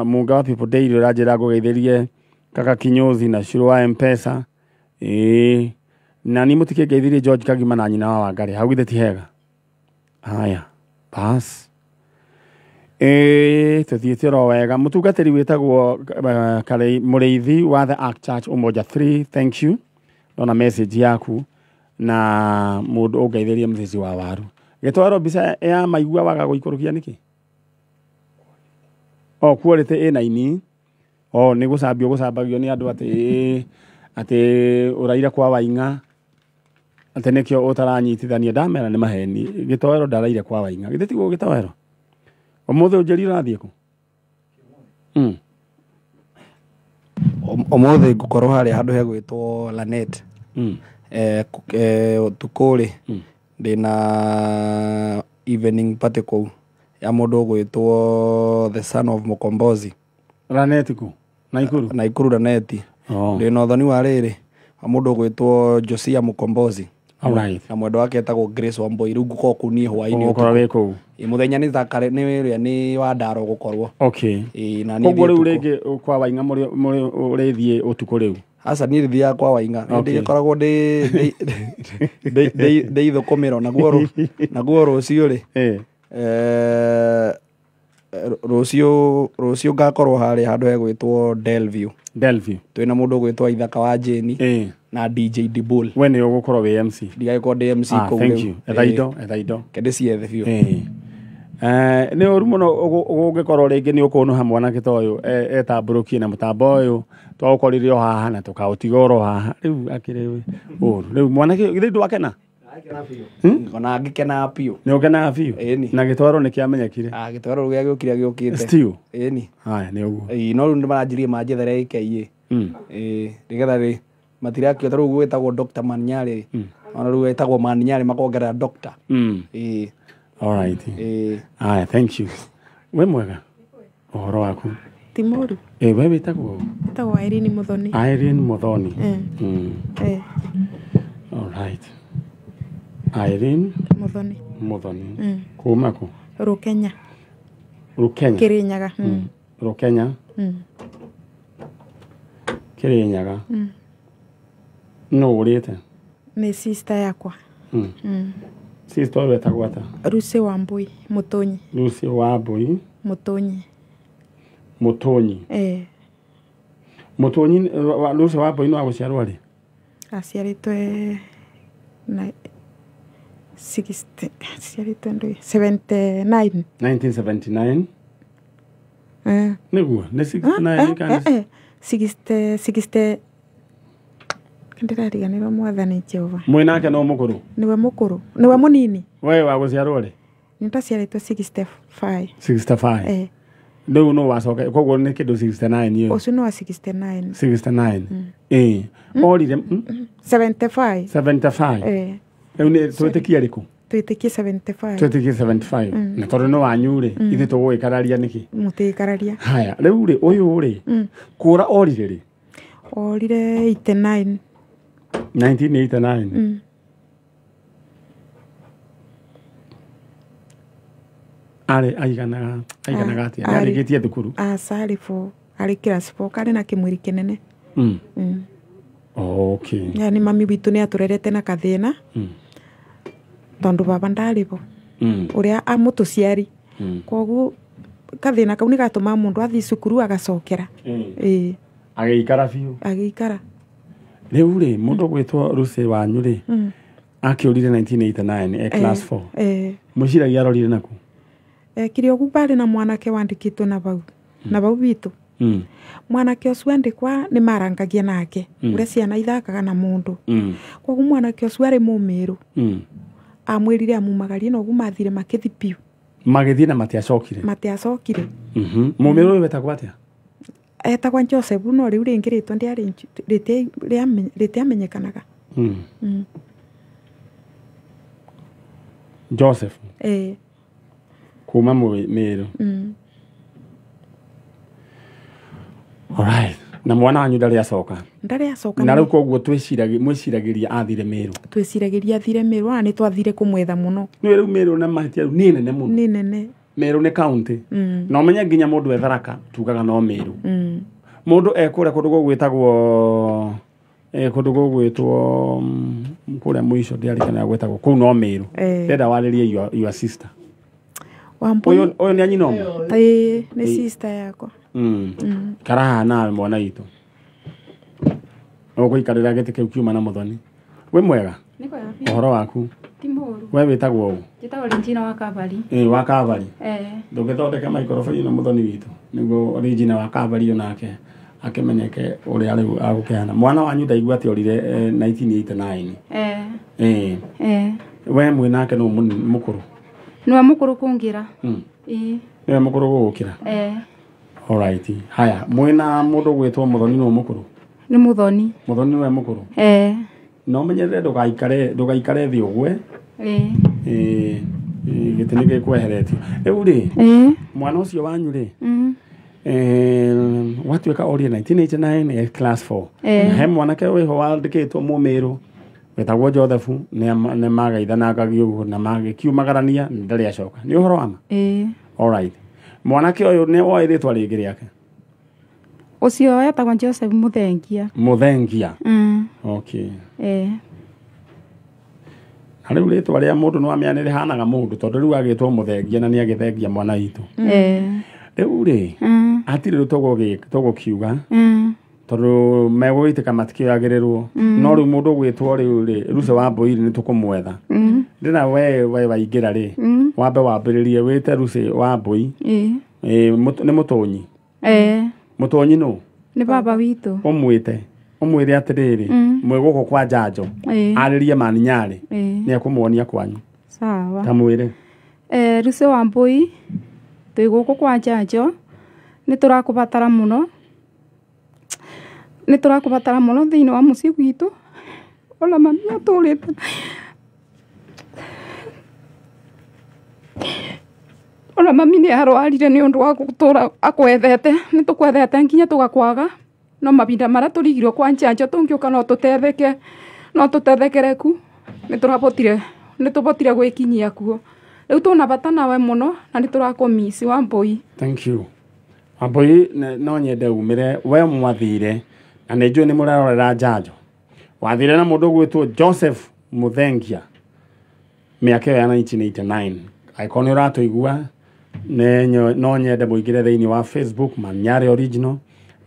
munga wa People Daily å ranjä ra ngå geithärie kaka Kinyozi na Shiro wa M-Pesa. Na ni må tikä ngeithärie George Kagima na nyina wa Wangari hau githä ti hega. Haya bas tuthiĩte ro wega mũtungatĩri wĩtagwo Karĩ Mũrĩithi wa The Ark Church Umoja 3. Thank you ndona message yaku na mũndũ ũngeithĩrie mũthĩci wa waru gĩtwaro mbica ya maigua waga gũikũrũkia nĩkĩ quality ĩna ini nĩ gũcambio gũcambagio nĩ andũ atĩ ũraira kwa Waing'a ate nekio utaranyitithania ndamera ni maheni gitowero ndaraire kwa Waing'a githĩ tiguo gitowero omothe ũnjeri ũrathiĩ ku omothe ngũkorwo harĩa handũ hegwĩtwo Lanet tukũrĩ ndĩna evening party kũu ya mũndũ ũgwĩtwo the son of Mukombozi Lanet ku Naikuru Lanet ndĩna ũthoni wa rĩrĩ wa mũndũ ũgwĩtwo Josia Mukombozi. All right. Na mwendo wake etagwo Grace Wamboi rĩu ngũkorwo kũu niĩ hwainĩ ũkorwo wĩ kũu mũthenya nĩ thakare nĩ wa Ndaro gũkorwo. Okay. Na niĩ ũguo rĩu rĩngĩ kwa Waing'a ũrĩthiĩ ũtukũ rĩu aca niĩ thiaga kwa Waing'a ndĩgĩkoragwo ndĩ ithũkũmĩro naguo rũciũ rĩ rũciũ ngakorwo harĩa handũ hegwĩtwo Delview twĩna mũndũ ũgwĩtwo Ithaka wa Jane na DJ Dibul we nĩ ũgũkorwo wĩ MC ndigagĩkorwo ndĩ MC kũu rĩu. Thank you. Ethaindo kende ciethe biũ nĩ ũru mũno ũngĩkorwo rĩngĩ nĩ ũkũnũha mwanake ta ũyũ etambũrũkie na mũtambo ũyũ twaũkorire o haha na tũkaũtiga oro haha rĩu akĩrĩ ũru rĩu mwanake githĩ ndwakena ona ngĩkenaga biũ nĩ ũkenaga biũ na gĩtwaro nĩ kĩamenyekire gĩtwaro rĩu gĩagĩũkire gĩũkĩte still haya nĩ ũguo no rĩu nĩmaranjirie manjethere ĩkĩ nĩgetha rĩ matirakĩota rĩu gwĩtagwo Dr. Maninyarĩ ona rĩu wĩtagwo Maninyarĩ makongerera Dr. All right. Haya, thank you. We mwega ũhoro waku ti mũru we wĩtagwo Irene Muthoni. Irene Muthoni. All right. Irene Muthoni. Kuma ku Rukenya Kirinyaga. Rukenya Kirinyaga. No ũrĩte nĩ sister yakwa sister wetagwo ata Lucy Wambui Mutonyi. Lucy Wambui Mutonyi. Mutonyi Lucy Wambui no agũciarwo rĩ aciarĩtwe na 1979 nĩguo nĩ 69 kana 60 ndĩrariganĩrwo mwathani Jehova mwĩnake no mũkũrũ niwe mũnini we wa gũciarwo rĩ nĩtaciarĩtwo 65 rĩu no wacoka koguo nĩ kĩndũ 69 iyo ũcio no wa 69 orire 75 rĩu nĩ twĩtĩkia rĩkũ twĩtĩkie 75 na tondũ nĩ wanyu rĩ ithuĩ tũgũgĩkararia nĩkĩ mũtĩkararia haya rĩu rĩ ũyũ rĩ kũra orire rĩ orire 1989 aiganaga atĩa arĩkĩtie thukuru arĩ class 4 karĩ na kĩmwĩrĩ kĩnene okay yani mami witũ nĩ atũrerete na kathĩna tondũ baba ndarĩ bo ũrĩa amũtũciari koguo kathĩna kau nĩ gatũma mũndũ athiĩ cukuru agacokera agĩikara biũ agĩikara rĩu rĩ mũndũ gwĩtwo Lucy wanyu rĩ akĩũrire 1989 class 4 mũciragia arorire naku ekire ũguo barĩ na mwanake wandĩkĩtwo na bau witũ mwanake ũcio andĩkwa nĩ marangagia nake ũrĩa ciana ithakaga na mũndũ koguo mwanake ũcio arĩ mũmĩrũ amwĩrire amumagarie na ũguo mathire makĩthi biũ magĩthiĩ na matiacokire mũmĩrũ ũyũ wetagwo atĩa etagwa Joseph no rĩu rĩngĩ rĩtĩa rĩtiamenyekanaga Joseph kuma Meru. Alright. Na mwana wanyu ndari acoka na rĩu koguo mwĩciragĩria athire Meru. Twĩciragĩria athire Meru, na nĩ twathire kũmwetha mũno. Nĩ rĩu Meru na mahĩtia rĩu nĩ nene mũno. Nĩ nene. Meru nĩ county. Na ũmenye nginya mũndũ etharaka tugaga no Meru. Mũndũ ekũrĩa kũndũ gũgwĩtwo kũrĩa mũico ndiarikana gwĩtagwo kũu no Meru. Ndenda warĩrie your sister. Ũyũ nĩ anyina ũmwe? Nĩ sister yakwa. Karaha nawe mwana witũ. Ũgũikarĩra gĩtĩ kĩu kiuma na Mũthoni. Wĩ mwega? Ũhoro waku? Ti mũru. We wĩtagwo ũũ? Njĩtagwo Regina wa Kavari. Wa Kavari. Ndũngĩthondeka maikorobia na Mũthoni witũ nĩguo Regina wa Kavari onake akĩmenyeke ũrĩa rĩu agũkĩhana. Mwana wanyu ndaigua atĩ orire 1989. We mwĩ nake no mũkũrũ? Nĩwe mũkũrũ kũngĩra. Nĩwe mũkũrũ gũgũkĩra? Alright. Haya, mwĩna mũndũ gwĩtwo Mũthoni no mũkũrũ? Nĩ Mũthoni. Mũthoni nĩwe mũkũrũ? No menyerere ndũgaikare thĩ ũgwe. Gĩtĩ nĩ gĩkweheretio. Rĩu rĩ, mwana ũcio wanyu rĩ, watuĩka orie 1989 class 4. He mwanake wĩho wandĩkĩtwo Mũmĩrũ wetagwo Joseph nĩ magaithanagagia ũguo na magĩkiumagarania ndarĩ acoka. Nĩ ũhoro wa ma? Alright. Mwanake ũyũ nĩ woĩ rĩtwa rĩngĩ rĩake? Ũcio wetagwo Joseph Mũthengia. Mũthengia? Okay. Na rĩu rĩtwa rĩa mũndũ no amenya nĩ rĩhanaga mũndũ tondũ rĩu agĩtwo Mũthengia na nĩ agĩthengia mwana witũ. Rĩu rĩ, hatirĩ tũgũkiuga tondũ megũgĩtĩka matikĩagĩrĩrwo no rĩu mũndũ gwĩtwo rĩu rĩ Ruce wa Mbũi nĩ tũkũmwetha. Ndĩna we waingĩra rĩ wambe wambĩrĩrie wĩte Ruce wa Mbũi nĩ Mũtũnyi. Mũtũnyi nũ? Nĩ baba witũ. Ũmwĩre atĩrĩrĩ mwĩ gũkũ kwa njanjo arĩrie maninyarĩ nĩ ekũmuonia kwanyu. Sawa. Kamwĩre. Ruce wa Mbũi twĩ gũkũ kwa njanjo nĩ tũrakũbatara mũno thĩinĩ wa mũciĩ gwitũ. Ona mami atũrĩte ona mami nĩ arwarire nĩ ũndũ wa gũtũra akwethete. Nĩ tũkwethete nginya tũgakwaga no mabinda marĩa tũrigirwo kwa njanjo tũngĩũka no tũtethekere ku. Nĩ tũbotire gwĩkinyia kuo. Rĩu tũna bata nawe mũno na nĩ tũrakũmiss wa Mbũi. Thank you. Mbũi no nyende umĩre we mwathire na nĩ njũĩ nĩ mũrarorera njanjo. Wathire na mũndũ gwĩtwo Joseph Mũthengia mĩaka ya 1989. Aikoo nĩ ũratũigua no nyende mũingĩre thĩinĩ wa Facebook Maninyare Original.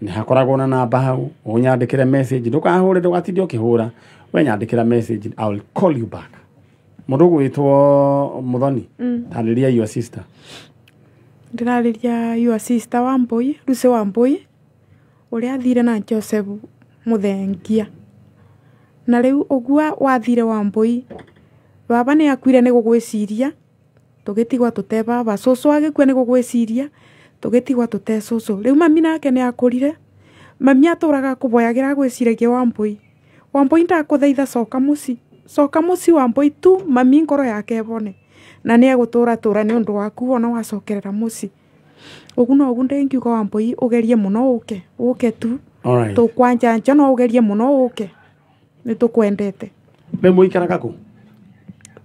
Nĩ hakoragwo na namba hau ũnyandĩkĩre message. Ndũkahũre ndũgatinde ũkĩhũra. We nyandĩkĩra message, I will call you back. Mũndũ gwĩtwo Mũthoni tarĩria your sister. Ndĩrarĩria your sister wa Mbũi, Ruce wa Mbũi ũrĩa athire na Joseph Mũthengia. Na rĩu ũgua wathire wa Mbũi baba nĩ akuire nĩ gũgwĩciria tũgĩtigwa tũte baba. Cũcũ agĩkua nĩ gũgwĩciria tũgĩtigwa tũte cũcũ. Rĩu mami nake nĩ akũrire. Mami atũraga kũboyagĩra gwĩciragia wa Mbũi. Wa Mbũi ndakũthaitha coka mũci wa Mbũi tu mami ngoro yake ebone na nĩ egũtũra nĩ ũndũ waku ona wacokerera mũci. Ũguo no ũguo ndĩngiuga wa Mbũi ũgerie mũno ũke tu. Tũkwa njanjo no ũgerie mũno ũke. Nĩ tũkwendete. Rĩu mũikaraga kũ?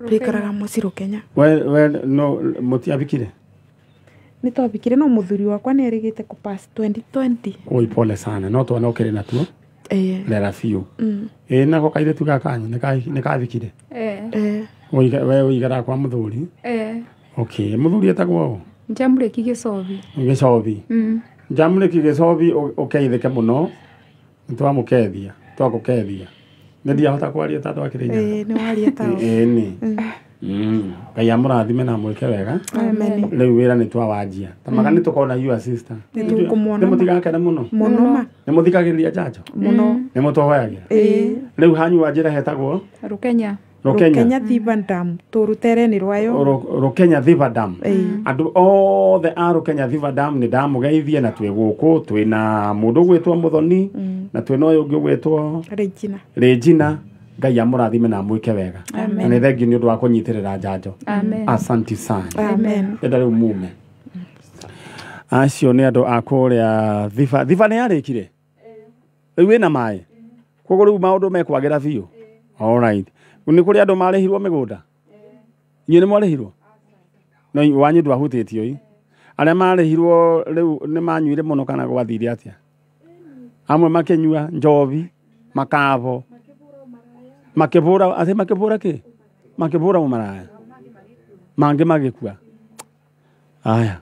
Twĩkaraga mũci Rũkenya. We no mũtiabikire? Nĩ twabikire no mũthuri wakwa nĩ erĩgĩte kũpass 2020. Oi pole sana no twana ũkĩrĩ natuo. Lera biũ. Nako kairĩtu gaka kanyu nĩ kabikire? We ũigaraga kwa mũthuri? Okay, mũthuri etagwo ũũ? Njamũrĩki Gĩcobi. Gĩcobi. Njamũrĩki Gĩcobi ũkeithĩke mũno. Nĩtwamũkethia twagũkethia. Nĩ ndiahota kwaria ta twakĩrĩ nyanya. Nĩ waria ta nĩ. Ngai amũrathime na mwĩke wega. Amen. Rĩu wĩra nĩ twawanjia. Tamaga nĩ tũkona your sister. Nĩ mũtigakene mũno. Mũno. Nĩ mũthikagĩrĩria njanjo. Mũno. Nĩ mũtũhoyagĩra. Rĩu hanyu wanjĩra hetagwo Rũkenya Thiva Dam tũrutere-inĩ rwayo. Rũkenya Thiva Dam. Andũ othe a Rũkenya Thiva Dam nĩ ndamũgeithie na twĩ gũkũ twĩna mũndũ gwĩtwo Mũthoni na twĩna ũyũ ũngĩ gwĩtwo Regina Ngai amurathime na mwike wega na nĩ thengiũ nĩ ũndũ wa kũnyitirĩra njanjo asante sana enda rĩu mume acio nĩ andũ a kũrĩa thiba nĩ yarĩkire rĩu wĩna maĩ koguo rĩu maũndũ mekwagĩra biũ alright nĩ kũrĩ andũ marĩhirwo mĩgũnda inyuĩ nĩ mwarĩhirwo no wanyu ndwahutĩtio ĩ arĩa marĩhirwo rĩu nĩ manyuire mũno kana gwathire atĩa amwe makĩnyua njovi makavo makĩbũra kĩ makĩbũra ũmaraya mangĩ magĩkua aya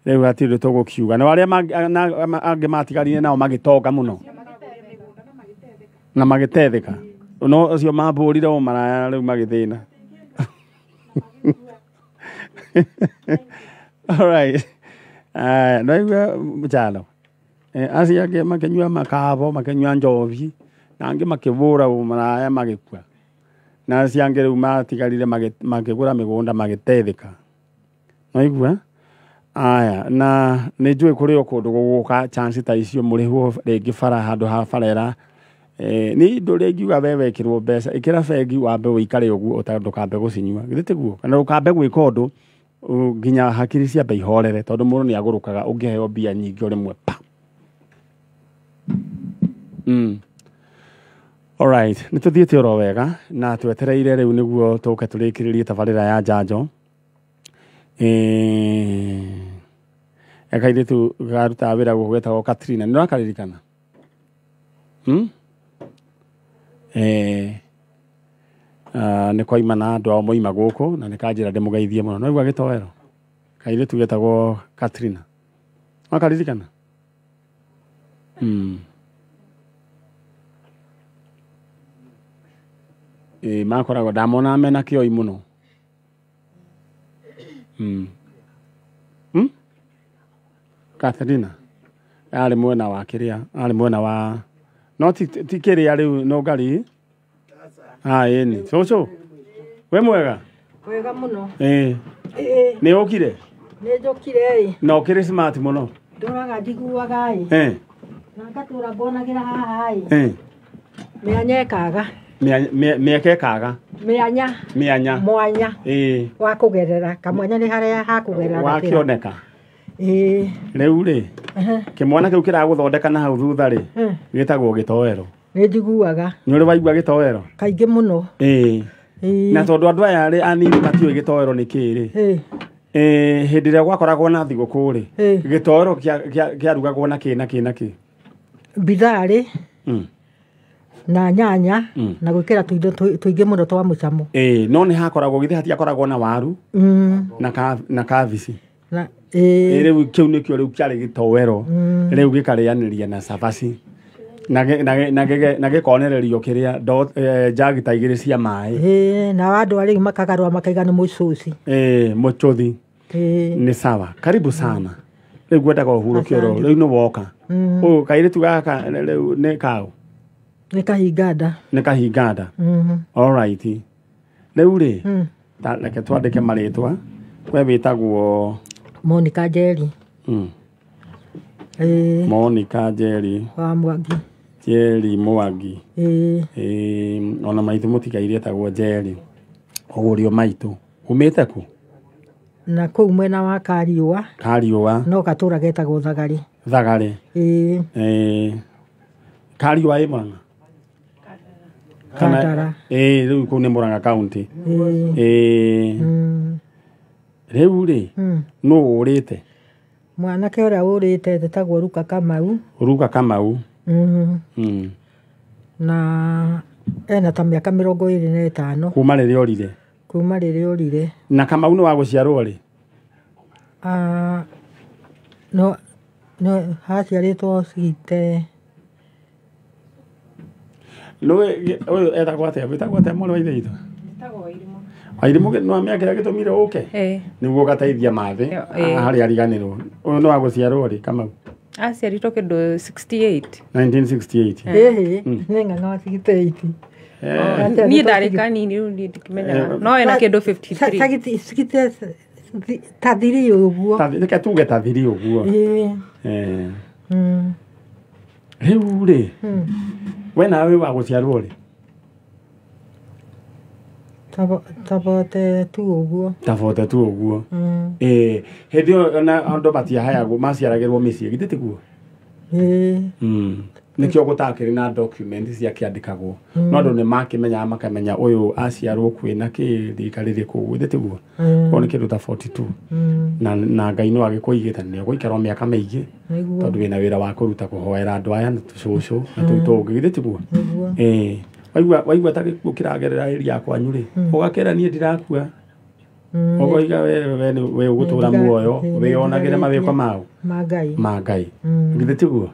rĩu hatirĩ tũgũkiuga na arĩa angĩ matigarire nao magĩtonga mũno na magĩtethĩka no acio mabũrire ũmaraya rĩu magĩthĩna alright no igua mchalo acio angĩ makĩnyua makavo makĩnyua njovi na angĩ makĩbũra ũmaraya magĩkua na acio angĩ rĩu matigarire makĩgũra mĩgũnda magĩtethĩka no igua aya na nĩ njũĩ kũrĩ o kũndũ gũgũka chance ta icio mũrĩhwo rĩngĩ bara handũ ha barera nĩ indo rĩngiuga we wekĩrwo mbeca ĩkĩra bengi wambe ũikare ũguo ndũkambe gũcinyua githĩ tiguo kana ũkambe gwĩka ũndũ nginya hakiri ciambe ihorere tondũ mũndũ nĩ agũrũkaga ũngĩheo mbia nyingĩ o rĩmwe pa alright nĩ tũthiĩte oro wega na twetereire rĩu nĩguo tũke tũrĩkĩrĩrie tabarĩra ya njanjo akairĩtu garuta wĩra gũkũ getagwo Katrina nĩ ũrakaririkana nĩ kwaima na andũ ao moima gũkũ na nĩ kanjĩra ndĩmũgeithie mũno no igua gĩtoero kairĩtu getagwo Katrina ũrakaririkana makoragwo ndamona mena kĩoi mũno Katrina arĩ mwena wa kĩrĩa arĩ mwena wa no ti kĩrĩa rĩu no ngari ĩni cũcũ we mwega mũno nĩ ũkire nĩ njũkire no kĩrĩ smart mũno ndũraga njiguaga na ngatũra mbonagĩra haha mĩanya ĩkaga mĩeke ĩkaga mĩanya mwanya wa kũgerera kamwanya nĩ harĩa ha kũgerera wakĩoneka rĩu rĩ kĩmwana kĩu kĩragũthondeka na hau thutha rĩ gĩtagwo gĩtoero nĩ njiguaga nĩ ũrĩ waigua gĩtoero kaingĩ mũno na tondũ andũ aya rĩ anini matiũĩ gĩtoero nĩ kĩrĩ hĩndĩ ĩrĩa gwakoragwo na thigũkũ rĩ gĩtoero kĩarugagwo na kĩ bitharĩ na nyanya na gwĩkĩra tũindo tũingĩ mũno twa mũcamo no nĩ hakoragwo githĩ hatiakoragwo na waru na kabici rĩu kĩu nĩkĩo rĩu kĩarĩ gĩtoero rĩu gĩkarĩanĩria na cabaci na gĩkonererio kĩrĩa njagi ta igĩrĩ cia maĩ na andũ arĩa makagarũra makaiga nĩ mũcuci mũchũthi nĩ sawa karibu sana rĩu ngwendaga ũhurũkio rĩu nĩ woka kairĩtu gaka rĩu nĩ kaũ nĩ kahinganda alright rĩu rĩ reke twandĩke marĩtwa we wĩtagwo Monica Njeri Monica Njeri wa Mwangi Njeri Mwangi ona maitũ mũtikaire etagwo Njeri ũgurio maitũ umĩte kũ na kũu mwena wa Kariũa no gatũra getagwo Thagari Kariũa ĩ Murang'a kana rĩu kũu nĩ Murang'a county rĩu rĩ nũ ũrĩte mwanake ũrĩa ũrĩte etagwo Ruka Kamau na ena ta mĩaka 25 kuma rĩrĩa orire na Kamau nĩ wa gũciarwo rĩ no haciarĩtwo cite ũyũ etagwo atĩa mwana wa ithe itũ Wairimũ no amĩakĩra gĩtũmire ũke nĩguo gateithia mathĩ harĩ ariganĩrwo ũyũ nĩ wa gũciarwo rĩ Kamau aciarirwo kĩndũ 1968 nĩ ng'ang'a wa 68 niĩ ndarĩ kanini rĩu ndikĩmenyaga no ena kĩndũ 53 ta thiri ũguo reke tuge ta thiri ũguo rĩu rĩ we nawe wa gũciarwo rĩ tabote tu ũguo. Tabote tu ũguo. Hĩndĩ ĩyo ona andũ matiahayagwo maciaragĩrwo mĩciĩ githĩ tiguo? Nikio gutakĩrĩ na document cia kĩandĩkagwo no andũ nĩ makĩmenyaga makamenya ũyũ aciarwo kwĩna kĩrĩkarĩrĩ kũu githĩ tiguo? Ko nĩ kĩndũ ta 42 na Ngai no agĩkũigĩte nĩ ũgũikara mĩaka mĩingĩ tondũ wĩna wĩra wa kũruta kũhoera andũ aya na tũcũcũ na tũtũngĩ githĩ tiguo? Waigua ta gĩkuũ kĩragerera hĩri ya kwanyu rĩ ũgakĩra niĩ ndirakua ogoiga we ũgũtũra muoyo wĩonagĩre mawĩko mao ma Ngai githĩ tiguo?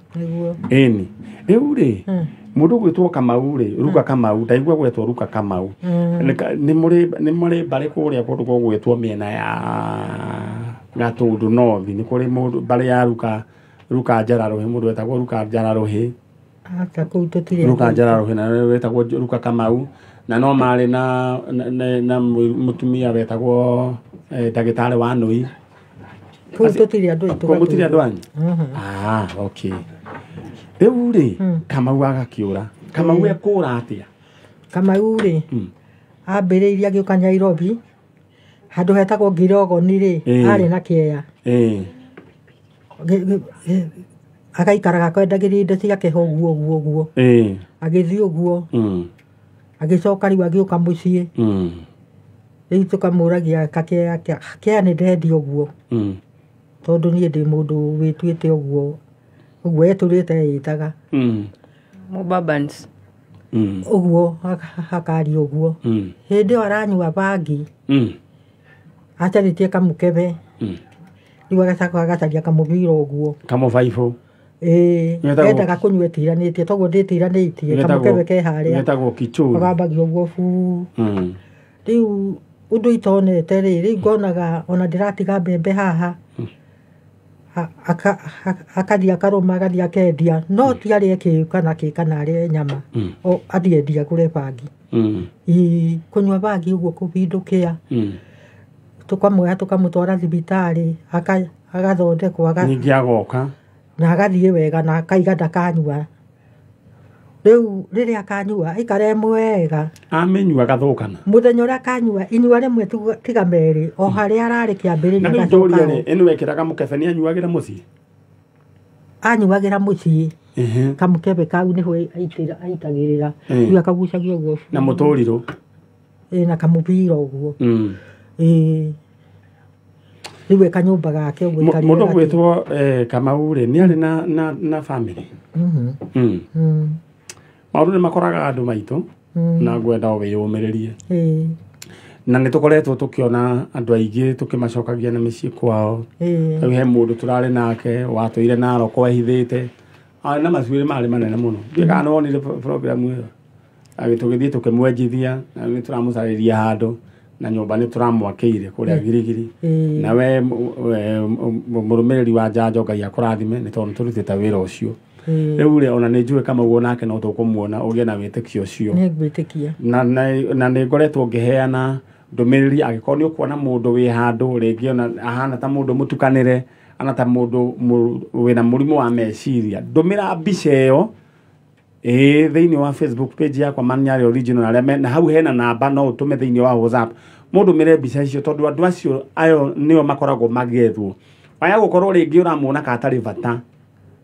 Ĩni rĩu rĩ mũndũ gwĩtwo Kamau rĩ Ruka Kamau ndaigua gwetwo Ruka Kamau nĩ mũrĩ mbarĩ kũrĩa kũndũ gwĩtwo mĩena ya Gatũndũ North nĩ kũrĩ mũndũ mbarĩ ya Ruka Njararũhĩ mũndũ wetagwo Ruka Njararũhĩ Ruka Njararũhĩ na wetagwo Ruka Kamau na no marĩ na mutumia wetagwo ndagĩtarĩ wa Nũi Kũtũtire andũ anyu okay rĩu rĩ Kamau agakĩũra Kamau ekũra atĩa? Kamau rĩ ambĩrĩirie agĩũka Nairobi handũ hetagwo Ngirogoni rĩ arĩ na kĩeya agaikaraga kwendagĩria indo ciake ũguo agĩthiĩ ũguo agĩcoka rĩu agĩũka mũciĩ rĩu tũkamũragia kĩeya nĩ ndendia ũguo tondũ niĩ ndĩ mũndũ wĩtuĩte ũguo etũrĩte yĩtaga Mubabans ũguo hakari ũguo hĩndĩ ĩyo aranyua bangi acarĩtie kamũkebe rĩu agacoka agacaria kamũbira ũguo kamũbaibũ endaga kũnyua ĩtiranĩtie toguo ndĩtiranĩtie kamũkebe ke harĩa agambagia ũguo buu rĩu ũndũ itonete rĩu ngonaga ona ndĩratiga mbembe haha akathiĩ akarũma agathiĩ akendia no ti arĩa kana arĩa nyama athiĩ endia kũrĩ bangi kũnyua bangi ũguo kũbindũkĩa tũkamwoya tũkamũtwara thibitarĩ agathondekwo ningĩ agoka na agathiĩ wega na akaiga ndakanyua rĩu rĩrĩa akanyua aikare mwega amenyua agathũkana mũthenya ũrĩa akanyua inyua rĩmwe tiga merĩ o harĩa ararĩ kĩambĩrĩria agacoka ĩno wekĩraga mũkebe nĩ anyuagĩra mũciĩ anyuagĩra mũciĩ kamũkebe kau nĩho aitagĩrĩra rĩu akagucagia ũguo na mũtũrirũ na kamũbira ũguo rĩu kanyũmba gake ũguo mũndũ gwĩtwo Kamau rĩ nĩ arĩ na family maũndũ nĩ makoraga andũ maitũ na ngwenda o wĩyũmĩrĩrie na nĩ tũkoretwo tũkĩona andũ aingĩ tũkĩmacokagia na mĩciĩ kwao rĩu he mũndũ tũrarĩ nake watũire Narok ehithĩte na macuĩrĩ marĩ manene mũno ndiĩkaga nĩ wonire program ĩyo agĩtũgĩthiĩ tũkĩmwenjithia na nĩ tũramũcarĩria handũ na nyũmba nĩ tũramwakĩire kũrĩa Girigiri na we mũrũmĩrĩri wa njanjo Ngai akũrathime nĩ tondũ tũrutĩte wĩra ũcio rĩu rĩ ona nĩ njũĩ Kamau onake no tũkũmuona ũgĩe na wĩtĩkio ũcio na nĩ ngoretwo ngĩheana ndũmĩrĩri angĩkorwo nĩ ũkuona mũndũ wĩ handũ rĩngĩ ona ahana ta mũndũ mũtukanĩre ana ta mũndũ wĩna mũrimũ wa meciria ndũmĩra mbica ĩyo thĩinĩ wa Facebook page yakwa Maniari Original na hau hena namba no ũtũme thĩinĩ wa WhatsApp mũndũ mĩre mbica icio tondũ andũ acio ayo nĩo makoragwo magethwo waya gũkorwo rĩngĩ ũramuona katarĩ bata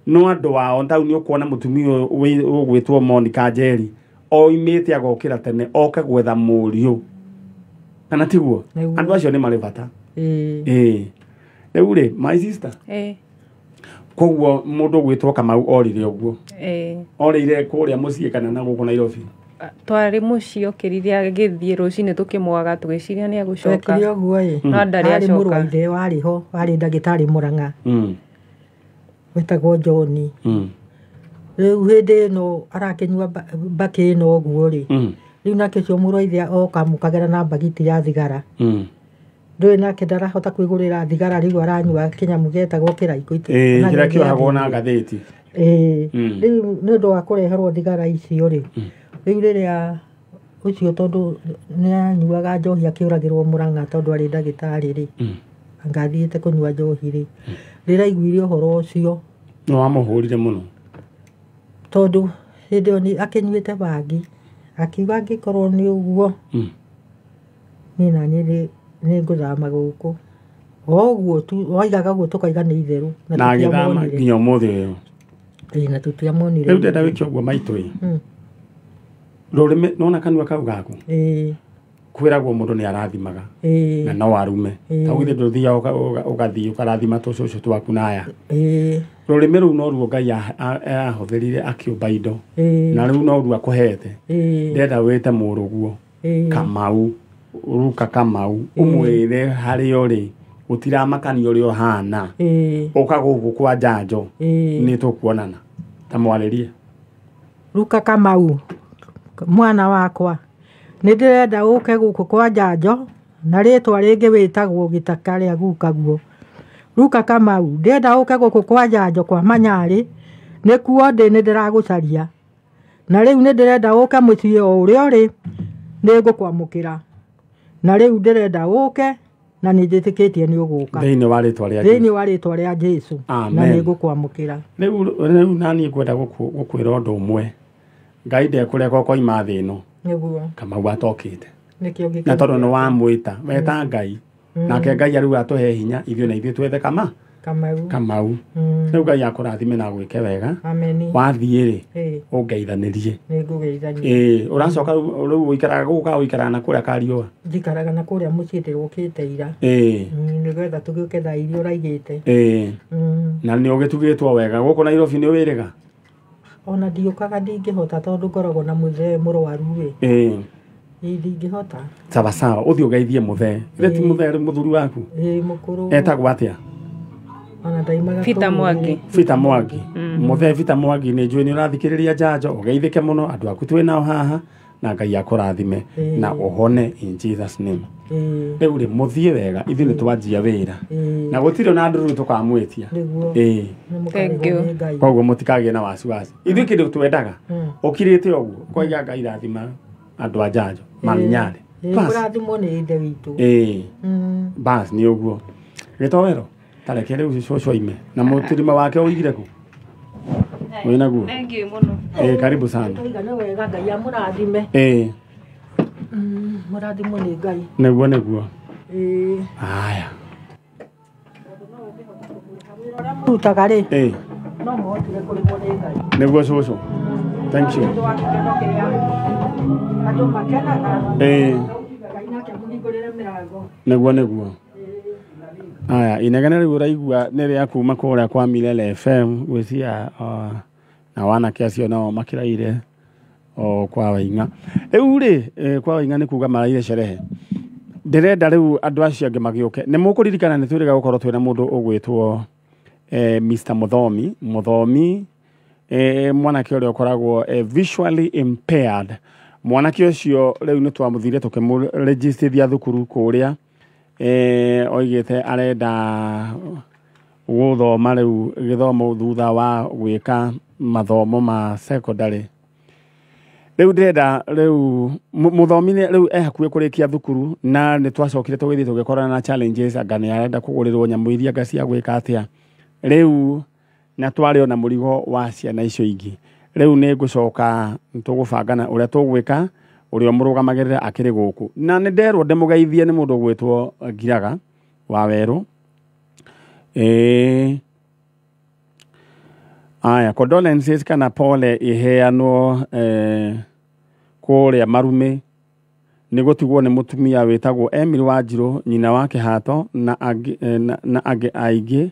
no andũ ao ndau nĩ ũkuona mũtumia ũgwĩtwo Monica Njeri oimĩte agokĩra tene oke gwetha mũriũ kana tiguo andũ acio nĩ marĩ bata rĩu rĩ my sister koguo mũndũ gwĩtwo Kamau orire ũguo orire kũrĩa mũciĩ kana na gũkũ Nairobi twarĩ mũciĩ okĩrire agĩthiĩ rũcinĩ tũkĩmwaga tũgĩciria nĩ agũcoka no ndarĩ acoka mũrũ wa ithe warĩho warĩ ndagĩtarĩ Mũrang'a wetagwo John rĩu hĩndĩ ĩno arakĩnyua mbakĩ ĩno ũguo rĩ rĩu nake ũcio mũrũ wa ithe oka mũkagera na mbagiti ya thigara ndũĩ nake ndarahota kwĩgũrĩra thigara rĩu aranyua kĩnyamũ getagwo kĩraiko kĩrĩa kĩohagwo na ngathĩti rĩu nĩ ũndũ wa kũreherwo thigara icio rĩ rĩu rĩrĩa ũcio tondũ nĩ anyuaga njohi akĩũragĩrwo Mũrang'a tondũ arĩ ndagĩtarĩ rĩ angathiĩte kũnyua njohi rĩ rĩraiguire ũhoro ũcio no wamũhũrire mũno tondũ hĩndĩ ĩyo akĩnyuĩte bangi akiuga angĩkorwo nĩ ũguo ni na ni nguthama guku oguo tu waigaga guo tukaiga ni itheru na agithama nginya umuthi uyu na tutiamonire riu ndenda wiki oguo maitu rurime nona kanua kau gaku kwiragwo mundu ni arathimaga na no arume tawithe nduthia ugathii ukarathima tucucu twaku naya rurime ru no ruo Ngai ahũthĩrire akiumba indo na riu no ruo akuhete ndenda wite muruguo Kamau Ruka Kamau umwire hari uri utiramakania uri ohana uka guku kwa njanjo ni tukuonana tamwaririe Ruka Kamau mwana wakwa ni ndirenda uke guku kwa njanjo na ritwa ringi witagwo gitaka ria gukaguo Ruka Kamau ndirenda uke guku kwa njanjo kwa manyari ni kuo ndi ni ndiragucaria na riu ni ndirenda uke mucii o uria uri ni ngukwamukira na riu ndirenda uke na ni njitikitie ni uguka thiini wa ritwa ria Jesu na ni ngukwamukira riu nani ngwenda gukwira undu umwe Ngai ndekureka koima thi ino niguo Kamau atokite nikio na tondu ni wamwita weta Ngai nake Ngai ariu atuhe hinya ithio na ithio twethe Kamau riu Ngai akurathime na gwike wega wathii ri ungeithanirie nigugeithania uracoka riu uikaraga guka uikaraga na kuria kariua njikaraga na kuria mucii ndirukite ira nigetha tugiuke thaa iria uraigite na ni ugitugitwo wega guku Nairobi ni wiriga ona ndiukaga ndingihota tondu ngoragwo na muthe murwaru wi ndingihota sawa uthi ugeithie muthe ti muthe ri muthuri waku mukuru etagwo atia ona ndaimaga Fita Mwangi muthe Fita Mwangi ni njui ni urathikiriria njanjo ugeithike muno andu aku twi nao haha na Ngai akurathime na uhone in Jesus name riu ri muthie wega ithi ni twanjia wira na gutire na nduru tukamwitia koguo mutikage na wasiwasi ithi kindu twendaga ukirite oguo koiga Ngai rathima andu a njanjo maminyare kurathimo ni ithe witu bas ni oguo gitowero tareke riu cucu ime na mutirima wake uigire ku wina guo thank you muno karibu sana tuigane wega Ngai amurathime murathimo ni Ngai niguo haya murutaga ri no mohotire kurimwo ni Ngai niguo cucu thank you andu makenaga Ngai nake muningurire mirango niguo aya inegene riu uraigua ni ria kuma kuria kwa Milele FM gwisia na wana kiacio nao makiraire kwa Wainga riu ri kwa Wainga ni kuga maraire sherehe ndirenda riu andu acio ange magiuke ni mukuririkana ni twiriga gukorwo twina mundu ugwitwo Mr Muthomi mwanake uria ukoragwo visually impaired mwanake ucio riu ni twamuthire tukimuregistrithia thukuru kuria oigite arenda guthoma riu githomo thutha wa gwika mathomo ma secondary riu ndenda riu muthomi riu hakuhe kurikia thukuru na ni twacokire tugithii tugikorana na challenges anga ni arenda kugurirwo nyamu iria gacia gwika atia riu na twari ona murigo wa ciana icio ingi riu ni ngucoka tugubangana uria tugwika uria murugamagirira akiri guku na ni nderwo ndemugeithie ni mundu gwitwo Ngiraga wa Weru aya condolences kana pole iheanwo kuria Marume ni gutigwo ni mutumia witagwo Emily Wanjiru nyina wa Kihato na ange aingi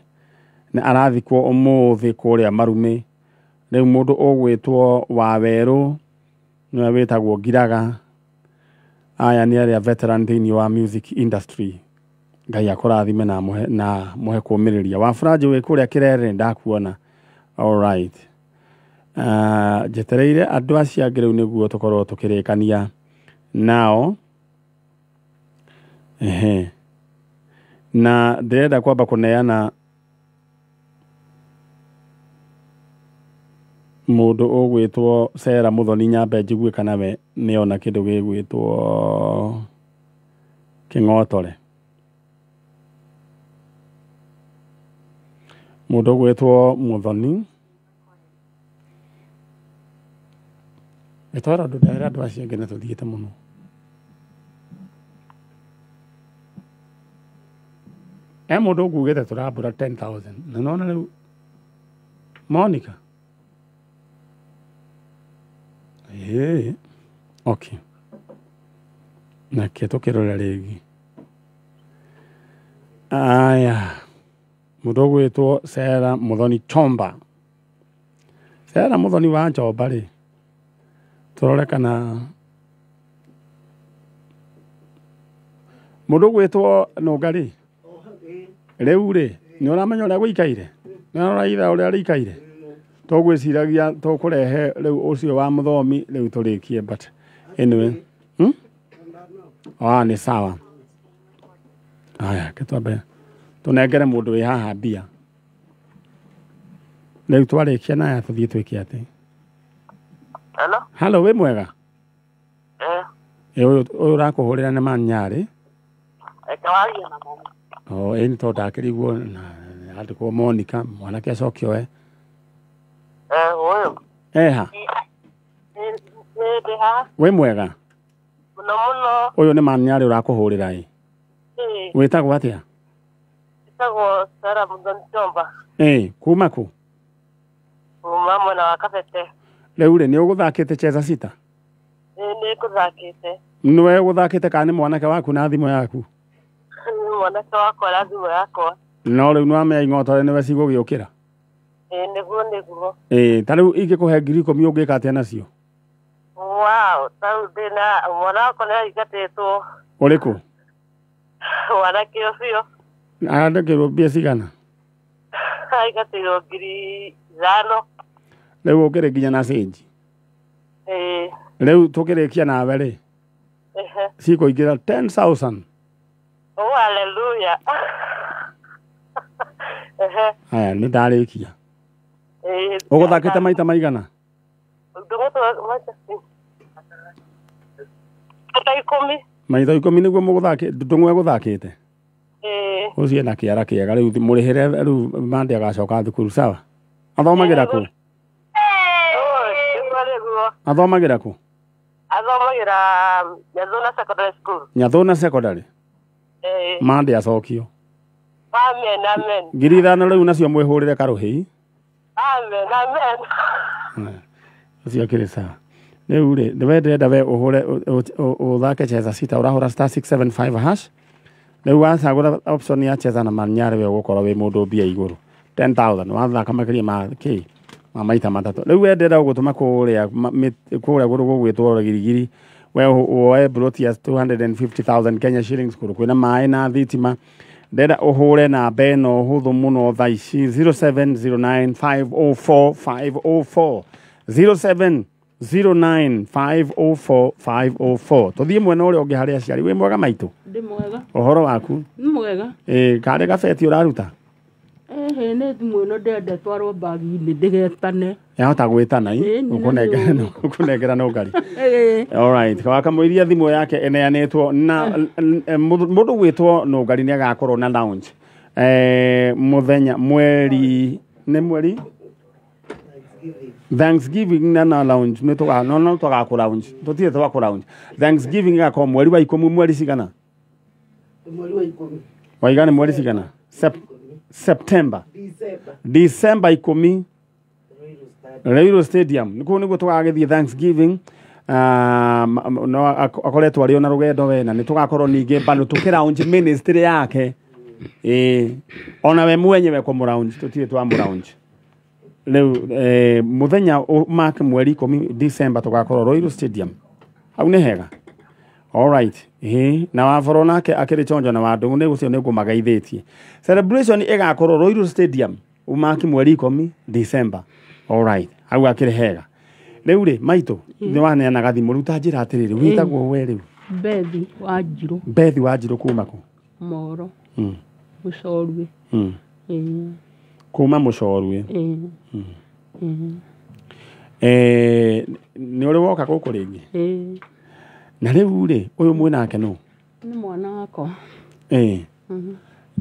na arathikwo umuthi kuria Marume riu mundu ugwitwo wa Weru niwe witagwo Ngiraga aya ni aria veteran thini wa music industry Ngai akurathime na muhe kumiriria wa Franjo we kuria Kirere ndakuona all right jetereire andu acia ngireu niguo tukorwo tukirikania nao na ndirenda kwamba kuneana mundu ugwitwo Sera Muthoni Nyambe njigwe kana we niona kindu gigwitwo King'otore mundu ugwitwo Muthoni etwara ndu ndera ndu acio ngene tuthiite muno mundu ngugite turambura 10,000 na nona riu Monica okay na keto kirora rigi aya mundu gwitwo Sera Muthoni Chomba Sera Muthoni wa Chomba ri turore kana mundu gwitwo Nungari riu ri ni uramenya uria gwikaire ni uraitha uria rikaire tugwiciragia tukurehe riu ucio wa Muthomi riu turikie but anyway ni sawa aya ketwabe tunengere mundu wi haha mbia riu twarikia naya tuthie twike ati hello we mwega uyu urakuhurira ni Manyari ekawagia na mama ni to ndakiriguo na andikwo Monica mwanake acokio we uyu ha we mwega muno muno uyu ni Manyari urakuhurira witagwo atia witagwo Sera Muthoni Chomba kuma ku kuma mwena wa Kabete riu ri ni uguthakite cheza sita ni kuthakite niwe uguthakite kana ni mwanake waku na thimu yaku mwanake wakwa na thimu yakwa no riu nwamenya ing'otore niwe cigũgĩũkĩra nĩguo ta rĩu ingĩkũhe 10,000 ũngĩka atĩa nacio tarĩu ndĩna mwana wakwa nĩaingatĩtwo ũrĩkũ mwanake ũcio andĩkĩrwo mbia cigana aingatĩirwo 5,000 rĩu ũkĩrĩ nginya na cĩnji rĩu tũkĩrĩkia nawe rĩ cikũingĩra 10,000 haleluya aya nĩ ndarĩkia ũgũthakĩte maita maigana maita 10 nĩguo ndũng'we gũthakĩte ũcio na kĩara kĩega rĩu mũrĩhĩre rĩu mande agacoka thukuru sawa athomagĩra kũ athomagĩra kũ athomagĩra Nyathũna Secondary School Nyathũna Secondary mande acokio amen 5,000 rĩu nacio mwĩhũrĩre karũhĩ amen ũcio kĩrĩ sawa rĩu rĩ ndĩrenda we ũhũre ũthake cheza sita ũrahũra *675 hash rĩu wacagũra option ya cheza na Manyari we ũgũkorwo wĩ mũndũ mbia igũrũ 10,000 wathaka makĩria ma maita matatũ rĩu we ndĩrenda ũgũtũma kũrĩa gũrũ gũgwĩtwo Girigiri we woe broti ya 250,000 Kenya shillings kũrũ kwĩna maĩ na thitima ndĩrenda ũhũre namba ĩno hũthũ mũno thaa ici 0709504504 0709504504 tũthiĩ mwena ũrĩa ũngĩ harĩa aciari wĩ mwega maitũ ndĩ mwega ũhoro waku nĩ mwega karĩ gabeti ũraruta nĩ thimũ ĩno ndende twarwo mbagi-inĩ ndĩgetane yahota gwĩtana ũkũnengera no ngari alright wakamũiria thimũ yake ĩneanĩtwo na mũndũ gwĩtwo no ngari nĩ agakorwo na lounge mũthenya mweri Thanksgiving na lounge no tũgakũ lounge tũtirĩ twakũ lounge Thanksgiving ĩgakorwo mweri wa 10 mweri cigana waigana mweri cigana September December 10 Railroad Stadium nikuo niguo tugagithie Thanksgiving no akoretwo ari ona rugendo wena ni tugakorwo ninge bando tukiraunji ministry yake ona we mwenyewe kwa muraunji tutire twa muraunji leo muthenya mark mweri 10 December tugakorwo Railroad Stadium au ni hega alright na wavoro nake akiri chonjo na wandu ni gucio ni ngumagaithĩtie celebration igakorwo Railroad Stadium umaki mweri 10 December alright au akiri hega rĩu rĩ maitũ nĩ waneanaga thimũ rĩu ta njĩra atĩrĩrĩ wĩtagwo we rĩu Bethi Wanjirũ kuma kũ Moro Mũcorue kuma Mũcorue nĩ ũrĩ woka gũkũ rĩngĩ na rĩu rĩ ũyũ mwĩ nake nũ nĩ mwana wakwa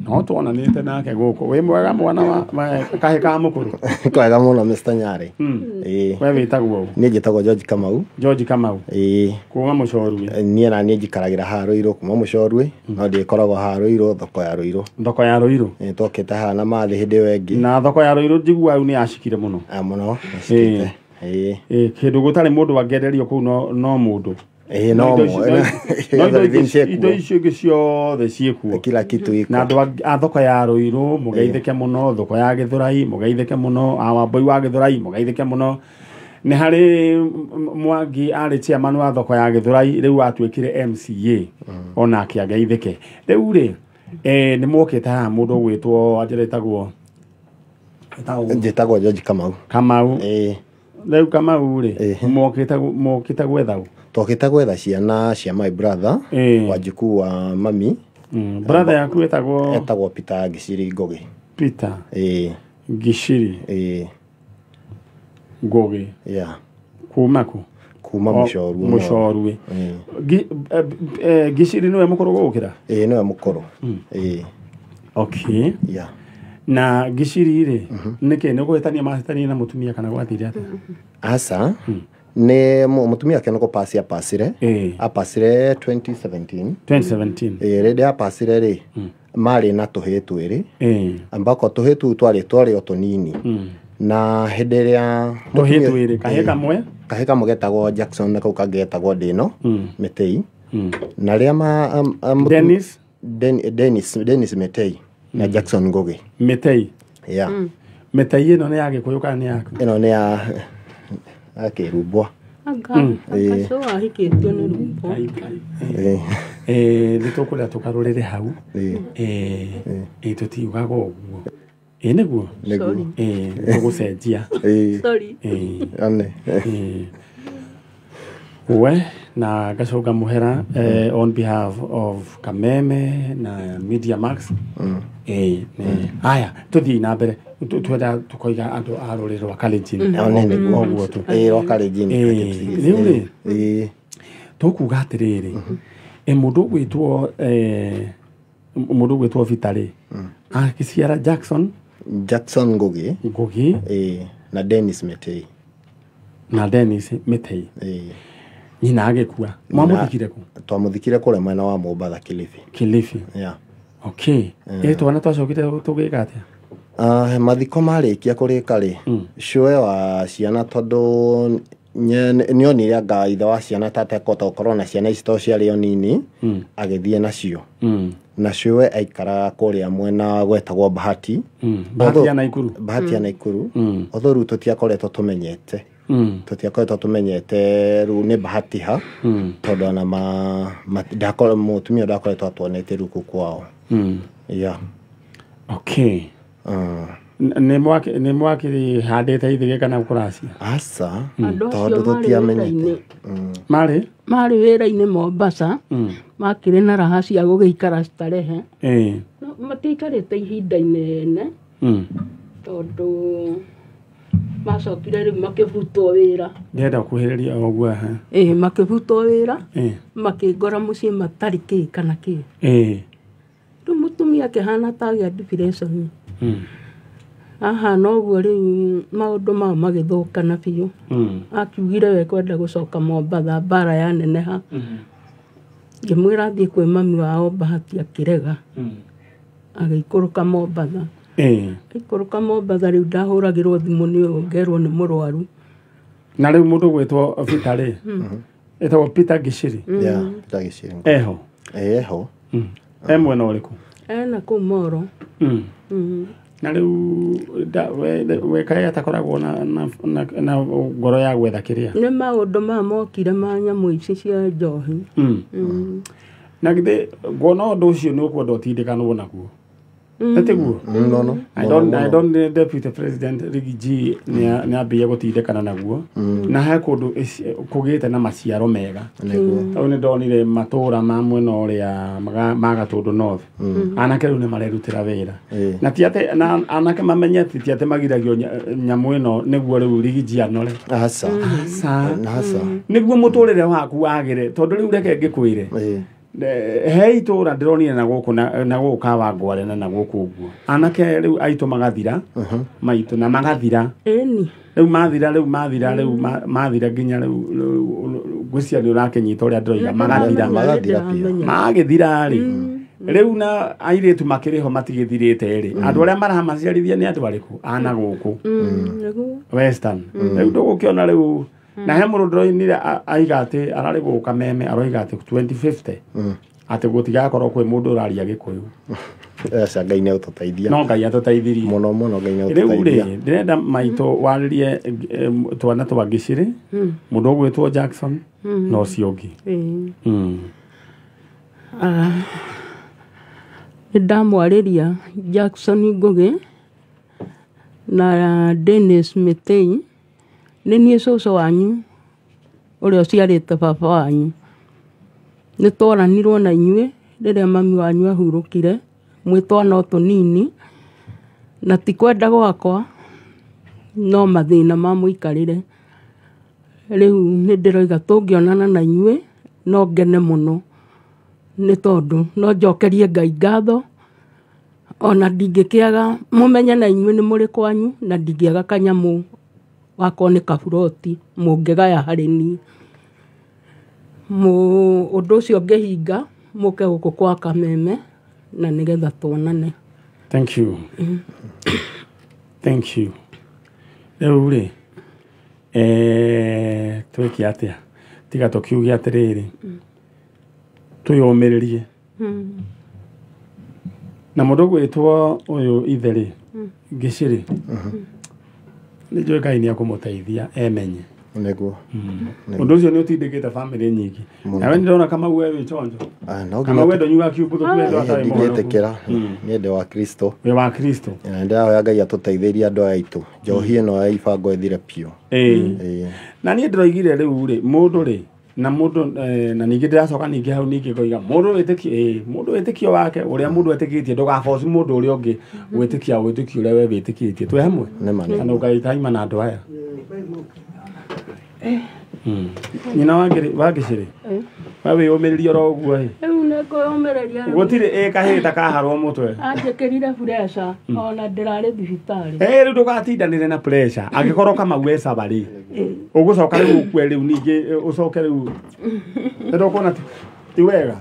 no tuonanite nake guku wi mwega mwana wa kahe ka mukuru kwega muno Mr Nyari we witagwo ni njitagwo George Kamau kuuma mucorwi nie na nie njikaragira ha Ruiru kuma mucorwi no ndikoragwo ha Ruiru thoko ya Ruiru tokite ha na mathi hindi wengi na thoko ya Ruiru njigua ni ashikire muno muno kindu gutari mundu wangenderio ku no mundu no indo icio ingĩ ciothe ciĩkuo kila kitu iko na andũ a thoko ya Ruiru mũgeithĩke mũno thoko ya Gĩthũrai mũgeithĩke mũno Wambui wa Gĩthũrai mũgeithĩke mũno nĩ harĩ Mwangi arĩ chairman wa thoko ya Gĩthũrai rĩu atuĩkire MCA ona akĩageithĩke rĩu rĩ nĩ mokĩte haha mũndũ gwĩtwo anjĩrĩtagwo njĩtagwo George Kamau rĩu Kamau rĩ mokĩte gwetha tokita gwetha ciana cia my brother wajukuu wa mami brother yaku etagwo Peter Giciri Ngogi Peter Giciri Ngogi kuma mucorwi Giciri niwe mukuru gukira niwe mukuru okay na Giciri ri nike nĩ gwetania mahĩtania na mutumia kana gwathire atĩa asa ne mutumia kene ko pasire apasire 2017 rede apasire ri mari na tuhitu iri ambako tuhitu twari otonini na hederia tuhitu iri kahe kamwe getagwo Jackson na kauka getagwo Dino Metei na ria Dennis Metei na Jackson Ngogi Metei Metei ino ne yage kuyuka ne yako ino ne ya akirubwa akaso ahiketio ni rumbo nitukuria tukarurire hau tutiugaga uguo niguo tugucenjia ane we na gacoka muhera on behalf of Kameme na Media Max haya tuthii na mbere twenda tukoiga andu a ruriri rwa Kalenjin oguo tu rwa Kalenjin riu tukuga atiriri mundu gwitwo Vitali akiciara Jackson Ngogi na Dennis Metei nyina agikua mwamuthikire ku twamuthikire kule mwena wa Mombatha Kilifi okay twana twacokire tugika atia mathiko marikia kurika ri shoe wa ciana tondu nionire anga ithe wa ciana tatekota gukorwo na ciana ici ciarĩ o nini agithie nacio na shoe aikara kuria mwena gwetagwo Bahati Bahati ya Naikuru othoru tutiakoretwo tumenyete riu ni Bahati ha tondu na ndakora mutumia ndakoretwo atwonete ruku kwao okay ne mwaki handete ithige kana ukuracia asa tondu tutiamenyete mari wira-ini Mombasa makire na raha cia gugiikara starehe matiikarite ihinda inene tondu macokire riu makibutwo wira ndenda kuhiriria oguo makibutwo wira makingora mucii matari ki kana ki riu mutumia kihana tagia depression aha noguo riu maundu mao magithukana biu akiugire we kwenda gucoka Mombatha bara ya neneha ngimwira thii kwi mami wao Bahati akirega agikuruka Mombatha ikuruka Mombatha riu ndahuragirwo thimu ni ngerwo ni murwaru na riu mundu gwitwo Vitali etagwo Peter Giciri Peter Giciri eho mwena uriku na ku Moro na riu we kai atakoragwo na ngoro ya gwetha kiria ni maundu ma mokire ma nyamu ici cia njohi na githe ngona undu ucio ni ukwenda utindikanwo naguo Etiguo. No. I don't deputy president Rigiji ni abia gutindekana naguo. Na ha kundu kugite na maciaro mega. Au ni ndonire matura ma mwena uria magatundu north. Anake riu ni marerutira wira. Na tiate anake mamenyete tiate magiragio nyamu ino niguo riu Rigiji anore. Asa. Niguo muturire waku wagire tondu riu reke ngikwire. he itura ndironire na guku na guku Kawangware na guku uguo anake riu aitu magathira maitu na magathira eni riu mathira nginya riu ngwiciria ni urakenyita uria ndiroiga magathira magithira ri riu na airetu makiriho matigithirite ri andu aria maramaciarithia ni andu ariku ana guku Western riu ndugukiona riu na he mũrũndũ nire aiga atĩ ararĩ gũka meme aroiga atĩ 2050 atĩ gũtigakorwo kwĩ mũndũ ũraria Gĩkũyũ Ngai nĩ ũtũteithia no Ngai atũteithirie mũno Ngai nĩ ũtũteithia rĩu ndĩrenda maitũ warĩrie twana twa Gĩcĩrĩ mũndũ ũgwĩtwo Jackson no ũcio ũngĩ nĩndamwarĩria Jackson Ngũgĩ na Dennis Mĩtĩi nĩ niĩ cũcũ wanyu ũrĩa ũciarĩte baba wanyu nĩ twaranirwo na inyuĩ rĩrĩa mami wanyu ahurũkire mwĩ twana tũnini na ti kwenda gwakwa no mathĩna ma mũikarĩre rĩu nĩ ndĩroiga tũngĩonana na inyuĩ no ngene mũno nĩ tondũ no njokerie Ngai ngatho ona ndingĩkĩaga mũmenye na inyuĩ nĩ mũrĩ kwanyu na ndingĩaga kanyamũ wako nĩ kaburoti mũngĩgaya harĩ niĩ ũndũ ũcio ngĩhinga mũke gũkũ kwa Kameme na nĩgetha tuonane. Thank you. Thank you. Rĩu rĩ twĩke atĩa tiga tũkiuge atĩrĩrĩ twĩyũmĩrĩrie na mũndũ gwĩtwo ũyũ ithe rĩ Gĩcĩrĩ nĩ njũĩ Ngai nĩ akũmũteithia emenye nĩguo ũndũ ũcio nĩ ũtindĩkĩte bamĩrĩ nyingĩ nawe nĩndĩrona Kamau we wĩ chonjo Kamau we ndonyuga kiumbũ tũkwenda atarĩ mũno ndĩtĩkĩra nĩ ndĩ wa Kristo wĩ wa Kristo ndĩrahoya Ngai atũteithĩrie andũ aya aitũ njohi ĩno ya ibango ĩthire piũ na niĩ ndĩroigire rĩu rĩ mũndũ rĩ na mũndũ na ningĩ ndĩracoka ningĩ hau ningĩ ngoiga mũndũ wĩtĩkio wake ũrĩa mũndũ etĩkĩtie ndũgaboci mũndũ ũrĩa ũngĩ gwĩtĩkia ũrĩa we wĩtĩkĩtie twĩ hamwe na ũgaitaima na andũ aya nyina wa Gĩcĩrĩ we wĩyũmĩrĩrie oro ũguo rĩu nĩ kwĩyũmĩrĩria gũtirĩ kahĩta kaharwo mũtwe anjĩkĩrire pressure ona ndĩrarĩ thibitarĩ rĩu ndũgatindanĩre na pressure angĩkorwo Kamau e caba rĩ ũgũcoka rĩu ũkue rĩu ningĩ ũcoke rĩu ndũkuona ti wega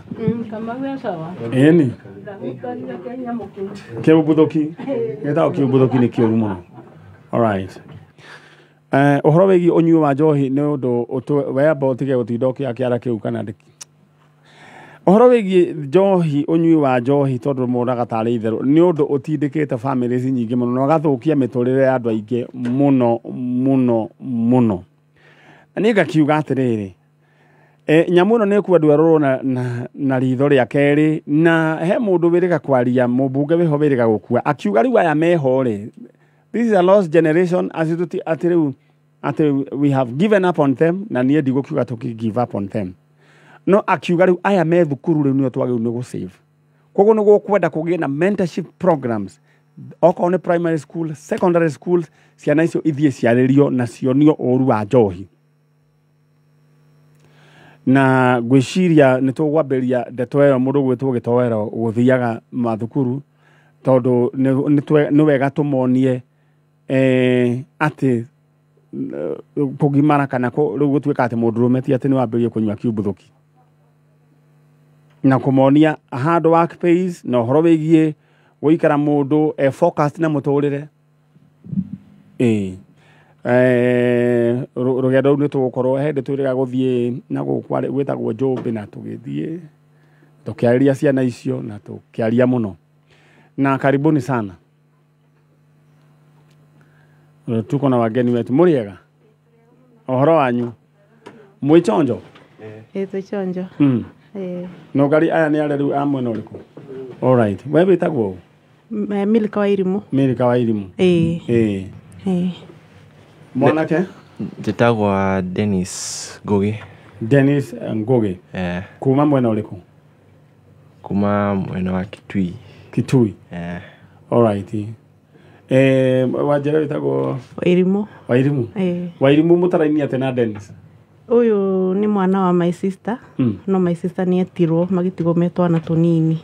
Kamau e caba ĩni kĩũmbũthũki gĩtagwo kĩũmbũthũki nĩ kĩũru mũno alright ũhoro wĩgiĩ ũnyui wa njohi nĩ ũndũ wamba ũtige gũtinda ũkĩara kĩu kana ndĩki ũhoro wĩgiĩ njohi ũnyui wa njohi tondũ mũraga tarĩ itherũ nĩ ũndũ ũtindĩkĩte famĩrĩ nyingĩ mũno na ũgathũkia mĩtũrĩre ya andũ aingĩ mũno na niĩ ngakiuga atĩrĩrĩ nyamũ ĩno nĩ ĩkuua andũ erũrwo na ritho rĩa kerĩ na he mũndũ wĩrĩga kwaria mũmbunge wĩho wĩrĩga gũkua akiuga rĩu aya meho rĩ this is a lost generation atĩ rĩu atĩ we have given up on them na niĩ ndigũkiuga tũki give up on them no akiuga rĩu aya me thukuru rĩu nĩo twagĩrĩirwo nĩ gũsave koguo nĩ gũkwenda kũgĩe na mentorship programs okorwo nĩ primary school secondary schools ciana icio ithiĩ ciarĩrio na cionio ũũru wa njohi na ngwĩciria nĩ tũgwambĩria ndeto ĩyo mũndũ gwĩtwo Gĩtowero gũthiaga mathukuru tondũ nĩ wega tũmonie atĩ kũgimara kana rĩu gũtuĩka atĩ mũndũrũme ti atĩ nĩ wambĩrĩrie kũnyua kiumbũthũki na kũmonia hard work pays na ũhoro wĩgiĩ gũikara mũndũ focused na mũtũrĩre rũgendo rũu nĩ tũgũkorwo hĩndĩ twĩrĩga gũthiĩ na gũkũ gwĩtagwo Njũmbĩ na tũgĩthiĩ tũkĩarĩria ciana icio na tũkĩaria mũno na karibuni sana tuko na wageni wetu mũrĩega ũhoro wanyu mwĩ chonjo twĩ chonjo no gari aya nĩ arĩa a mwena ũrĩkũ alright we wĩtagwo Milka wa Irimũ mwanake njĩtagwo Dennis Ngũgĩ kuma mwena ũrĩkũ kuma mwena wa Kitui alright wanjĩra wĩtagwo Wairimũ Wairimũ mũtarainie atĩ na Dennis Uyu ni mwana wa my sister. No my sister ni etirwo magitigo metwana tunini.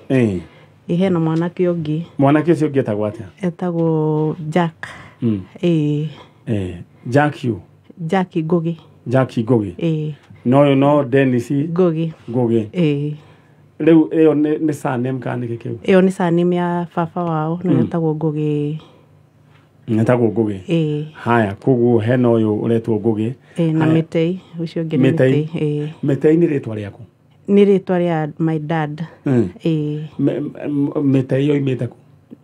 Ihe na mwanake ungi. Mwanake ucio ungi etagwo atia? Etagwo Jack. Jack you. Jack Gogi. Jack Gogi. No Dennis Gogi. Leo eo ni surname kani kekeu? Eo ni surname ya fafa wao no etagwo Gogi. Netagwo Gogi. Haya kugu heno uyu uretwo Gogi. Na Mitei ucio ungi Mitei. Mitei ni ritwa riaku? Ni ritwa ria my dad. Mitei yo imete ku?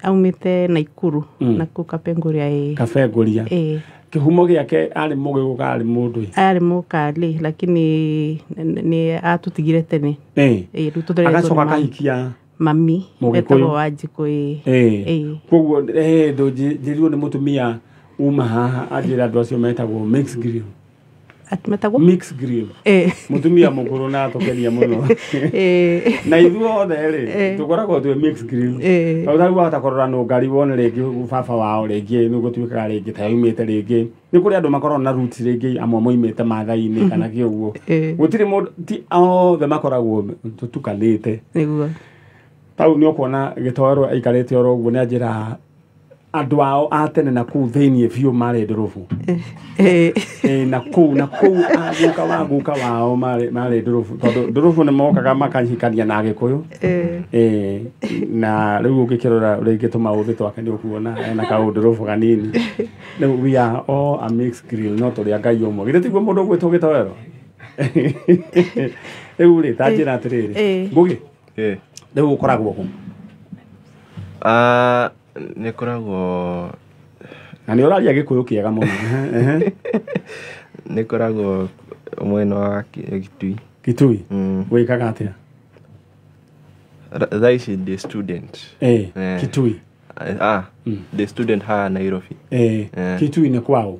Aumite Naikuru na Kapenguria. Kapenguria. Kihumo giake ari mugiuka ari mundu? Ari mukali lakini ni atutigire tene. Agacoka kahikia Mami etagwo Wanjiku. Koguo ndujirirwo ni mutumia uma haha ajira andu acio metagwo mixed grill. Metagwo mixed grill. Mutumia mukuru na atokenia muno. Na ithuothe ri tukoragwo twi mixed grill. Tondũ watakorora no ngari wone ringi baba wao ringi ni gutuikaga ringi ta yumite ringi ni kuri andu makorwo na roots ringi amwe moimite Maathai-ini kana kiuguo gutiri mundu ti othe makoragwo tutukanite niguo. Tau ni ukona gitoro aikarite oro uguo ni ajira andu ao atene na kuu thiini biu mari ndurufu. Na kuu aguka wao mari ndurufu tondu ndurufu ni mokaga makanyikania na Gikuyu. Na riu ukikirora ringi tumauthi twake ni ukuona na ka ndurufu kanini. We are all a mixed grill no turi Ngai umwe githĩ tiguo mundu gwitwo gitowero. Riu ri tajira atiriri Ngugi riu ukoragwo ku? Nikoragwo na ni uraria Gikuyu kiega muno. Nikoragwo mwena wa Kitui. Kitui wikaga atia? That is the student. Kitui. The student ha Nairobi. Kitui ni kwao?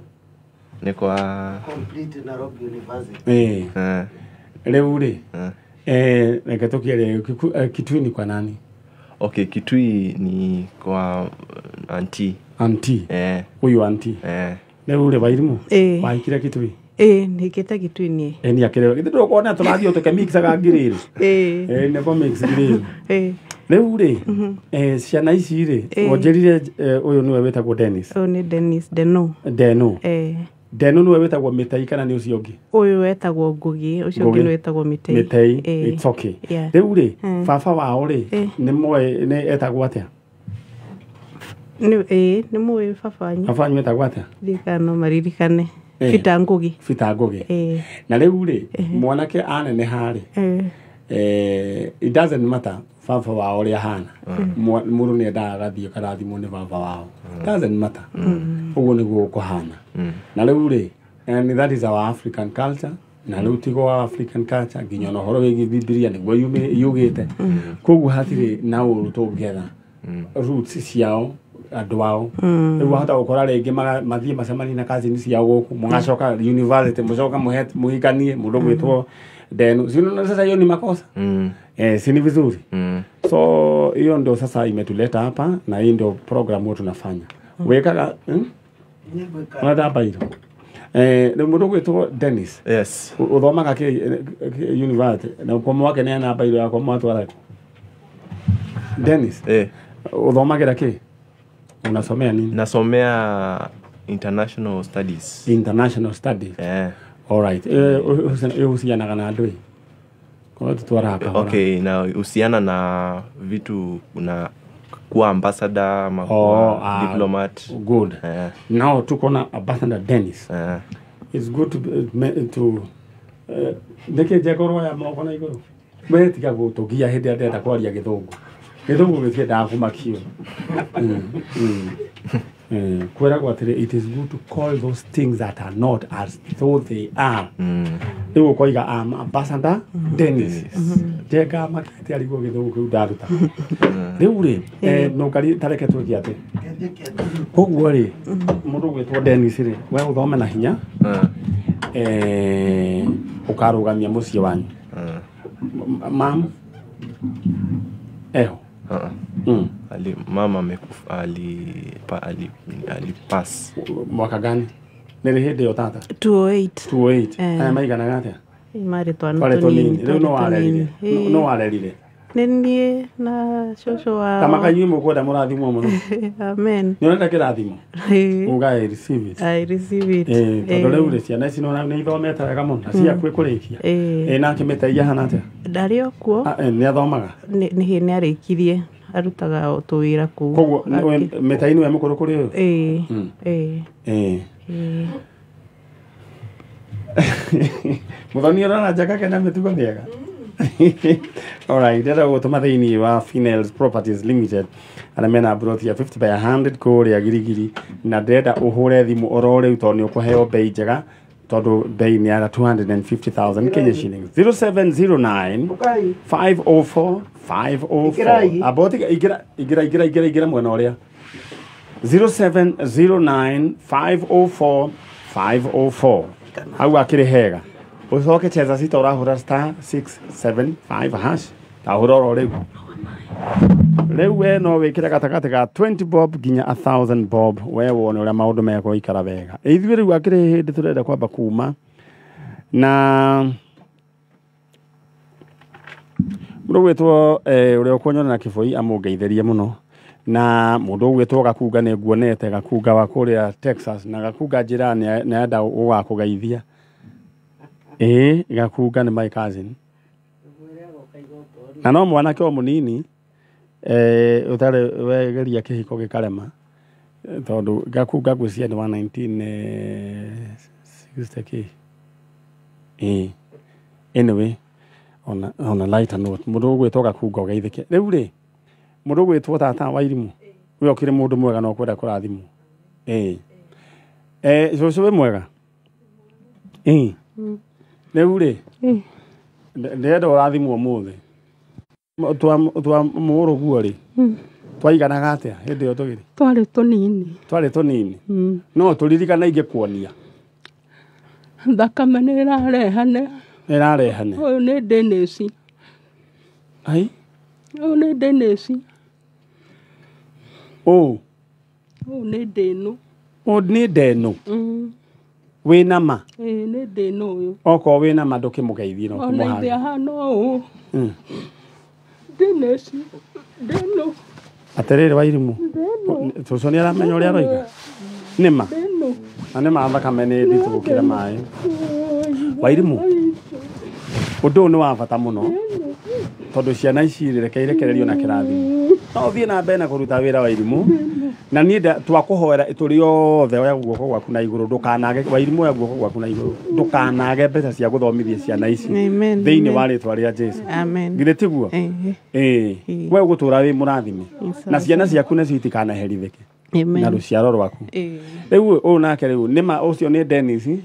Ni kwa complete Nairobi University. Riu ri nekatokiere Kitui ni kwa nani? Okay, Kitui ni kwa auntie. Huyu auntie. Riu ri wairimu waikire Kitui? Nikite Kitui ni. Ni akire githĩ ndũkuona tũrathiĩ ũtũke mixaga grill. Nĩ kwa mix grill. Riu ri ciana ici ri wonjerire uyu niwe wetagwo Dennis? Ni Dennis Deno. Deno niwe wetagwo Mitei kana ni ucio ungi? Uyu wetagwo Ngugi, ucio ungi wetagwo Mitei. Mitei, it's okay. Riu ri baba wao ri ni moe ni etagwo atia? Ni moe baba wanyu. Baba wanyu etagwo atia? Thikano maririkane. Fita Ngugi. Na riu ri mwanake anene hari. It doesn't matter baba wao ri hana. Mundu ni endaga gathie karathimo ni baba wao. Doesn't matter. Uguo niguo kuhana. Na riu ri and that is our African culture. Na riu tigo African culture nginya no horo wigi Biblia niguo yugite. Koguo hatiri na uru tungetha roots ciao andu ao. Riu wahota gukora ringi mathie macemani na cousin ciao guku mugacoka university mucoka muhikanie mundu gwitwo Deno. Sio sasa hiyo ni makosa. Si ni vizuri. So hiyo ndio sasa imetuleta hapa na hii ndio program yetu tunafanya. Wekaga Nada bairo. Ndio mundu gwitwo Dennis. Yes. Uthomaga ki university na ukomo wake ni ana bairo yako mwatwara. Dennis. Uthomagira ki? Unasomea nini? Nasomea international studies. International studies. All right. Uhusiana na adui. Kwa tutwara hapa. Okay, na uhusiana na vitu na kuwa ambassador ama kuwa diplomat. Good. Now tuko na ambassador Dennis. It's good to deke jagoro ya moko na igoro. Betika gutugia hindi ndenda kwaria Githungu. Githungu gitienda kumakio. Kwera atiri, it is good to call those things that are not as though they are. Riu koiga ambassador Dennis. Jega makiti aligo Githungu kiu ndaruta. Riu ri no kari tareke twiki ati. Koguo ri mundu gwitwo Dennis ri we uthome na hinya. Ukarugamia mucie wanyu. Mam. Mama amekufa ali pass. Mwaka gani? nä hä ndä ä yo tata 208 aya maiganaga atä marä twarä tå nini rä u no warerire nä niä na cåcå wao tamakanyuä må kwenda må rathimwo må no amen nä å renda kä rathimo uga tondå rä u rä ciana ici nä ithomete wega må no na ciakuä kå rä kia nake mä teithia hana atä ndarä o kuo nä athomaga nä arä kirie arutaga tå wä ra kå koguo mä tai nä we må kå rå kå rä å må thoni å rona njaka kena mä tugo mä ega alright ndĩrenda gũtũma thĩinĩ wa Females Properties Limited arĩa mena brothi ya 50 by 100 kũrĩa girigiri na ndĩrenda ũhũre thimũ oro rĩu tondũ nĩ ũkũheo bei njega tondũ bei nĩ ya 250,000 Kenya shillings 0709 504 504 aboti igira mwena ũrĩa 0709 504 504 hau akĩrĩ hega ucoke cheza sita urahura star 675 hash tahura oro riu we no wikire gatagati ga 20 bob ginya 1000 bob we wone uria maundu meko ikara wega ithuĩ riu akiri hindi turenda kwamba kuma na mundu gwitwo uria ukunyona na kiboi amungeithĩrie muno na mundu gwitwo Gakunga nĩ nguonete Gakunga wa kuria Texas na Gakunga jirani na enda ugakugeithia Gakunga nĩ my cousin na no mwanake o munini utarĩ wegeria kĩhiko gĩkarema tondũ Gakunga gwĩcia nĩ wa 1960 anyway on a lighter note mũndũ gwĩtwo Gakunga ũgeithĩke rĩu rĩ mũndũ gwĩtwo tata wa Irimũ we ũkĩrĩ mũndũ mwega no kwenda kũrathimwo cũcũ wĩ mwega rĩu rĩ ndĩrenda ũrathimwo ũmũthĩ twa mũrũguo rĩ twaiganaga atĩa hĩndĩ ĩyo tũgĩrĩ twarĩ tũnini no tũririkana ingĩkuonia thakame nĩ ĩrarehane ũyũ nĩ Dennis ai ũyũ nĩ Dennis ũyũ nĩ Deno nĩ Deno wĩna ma nĩ Deno ũyũ okorwo wĩna ma ndũkĩmũgeithie no kũmũharĩria ahana ũũ Dennis Deno atĩrĩrĩ wa Irimũ cũcũ nĩ aramenya ũrĩa aroiga nĩma na nĩma thakame nĩ nditũ gũkĩra maĩ wa Irimũ ũndũ ũyũ nĩ wa bata mũno tondũ ciana ici irekererio na kĩrathimo no thiĩ na mbere na kũruta wĩra wa Irimũ na niĩ twakũhoera tũrĩ othe oya guoko gwaku na igũrũ ndũkanage wa Irimũ oya guoko gwaku na igũrũ ndũkanage mbeca cia gũthomithia ciana ici thĩinĩ wa rĩtwa rĩa Jesũ githĩ tiguo we ũgũtũra wĩ mũrathime na ciana ciaku nacio itikanaherithĩke na rũciaro rwaku rĩu ũyũ nake rĩu nĩma ũcio nĩ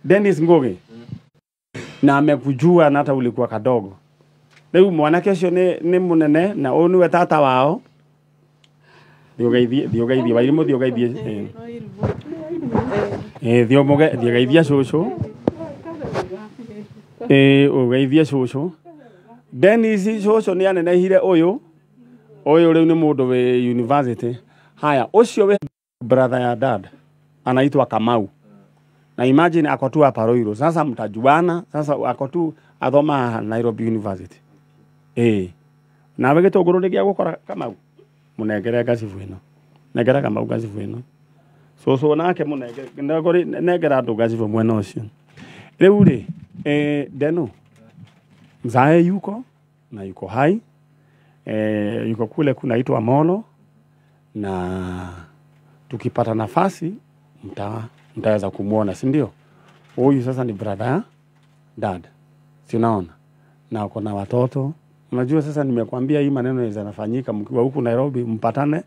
Dennis Ngugi na amekujua na hata ulikuwa kadogo rĩu mwanake ũcio nĩ mũnene na ũyũ nĩwe tata wao thiũgeithie wa Irimũ thiũgeithie thiũgeithia cũcũ ũgeithie cũcũ Dennis cũcũ nĩ anenehire ũyũ rĩu nĩ mũndũ wĩ university haya ũcio wĩ brother ya dad anaitwa Kamau na imagine ako tu hapa Ruiru sasa mtajuana sasa ako tu athoma Nairobi University na we gĩtũngũrũ nĩ gĩa gũkora Kamau mũnengere gacibu ĩno nengera Kamau gacibu ĩno cũcũ nake nengera andũ gacibu mwena ũcio rĩu rĩ Deno mzae yuko na yuko hai yuko kule kunaitwa Molo na tukipata nafasi mtaweza kumuona si ndio huyu sasa ni brother dad si unaona na uko na watoto unajua sasa nimekwambia hii maneno yanafanyika mkiwa huku Nairobi mpatane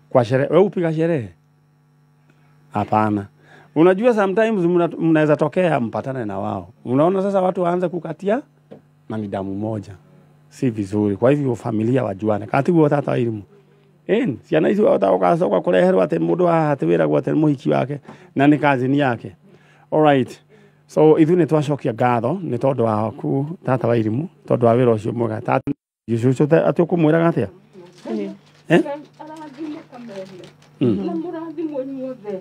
kwa sherehe wewe upiga sherehe hapana unajua sometimes mnaweza tokea mpatane na wao unaona sasa watu waanze kukatia na ni damu moja si vizuri kwa hivyo familia wajuane kati guo tata wa Irimũ ciana ici wataũgacoka kũreherwo atĩ mũndũ haha atĩ wĩragwo atĩ mũhiki wake na nĩ kazini yake alright so ithuĩ nĩ twacokia ngatho nĩ tondũ waku tata wa Irimũ tondũ wa wĩra ũcio mwega tata cũcũ atĩ ũkũmwĩraga atĩa na mũrathimwo inyuothe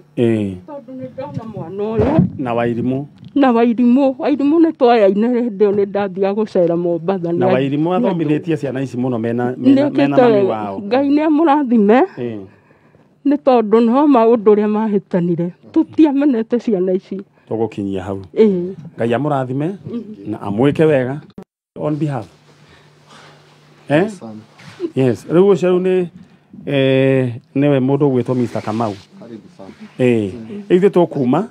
tondũ nĩ ndona mwana ũyũ na Wairimu Wairimu nĩ twayaine hĩndĩ ĩyo nĩ ndathiaga gũcera Mombatha na Wairimu athomithĩtie ciana ici mũno mena mami wao Ngai nĩ amũrathime nĩ tondũ no maũndũ ũrĩa mahĩtanire tũtiamenete ciana ici tũgũkinyia hau Ngai amũrathime na amwĩke wega on behalf yes rĩu ũcio nĩ nĩwe mũndũ ũgwĩtwo Mr. Kamau ithuĩ tũkuma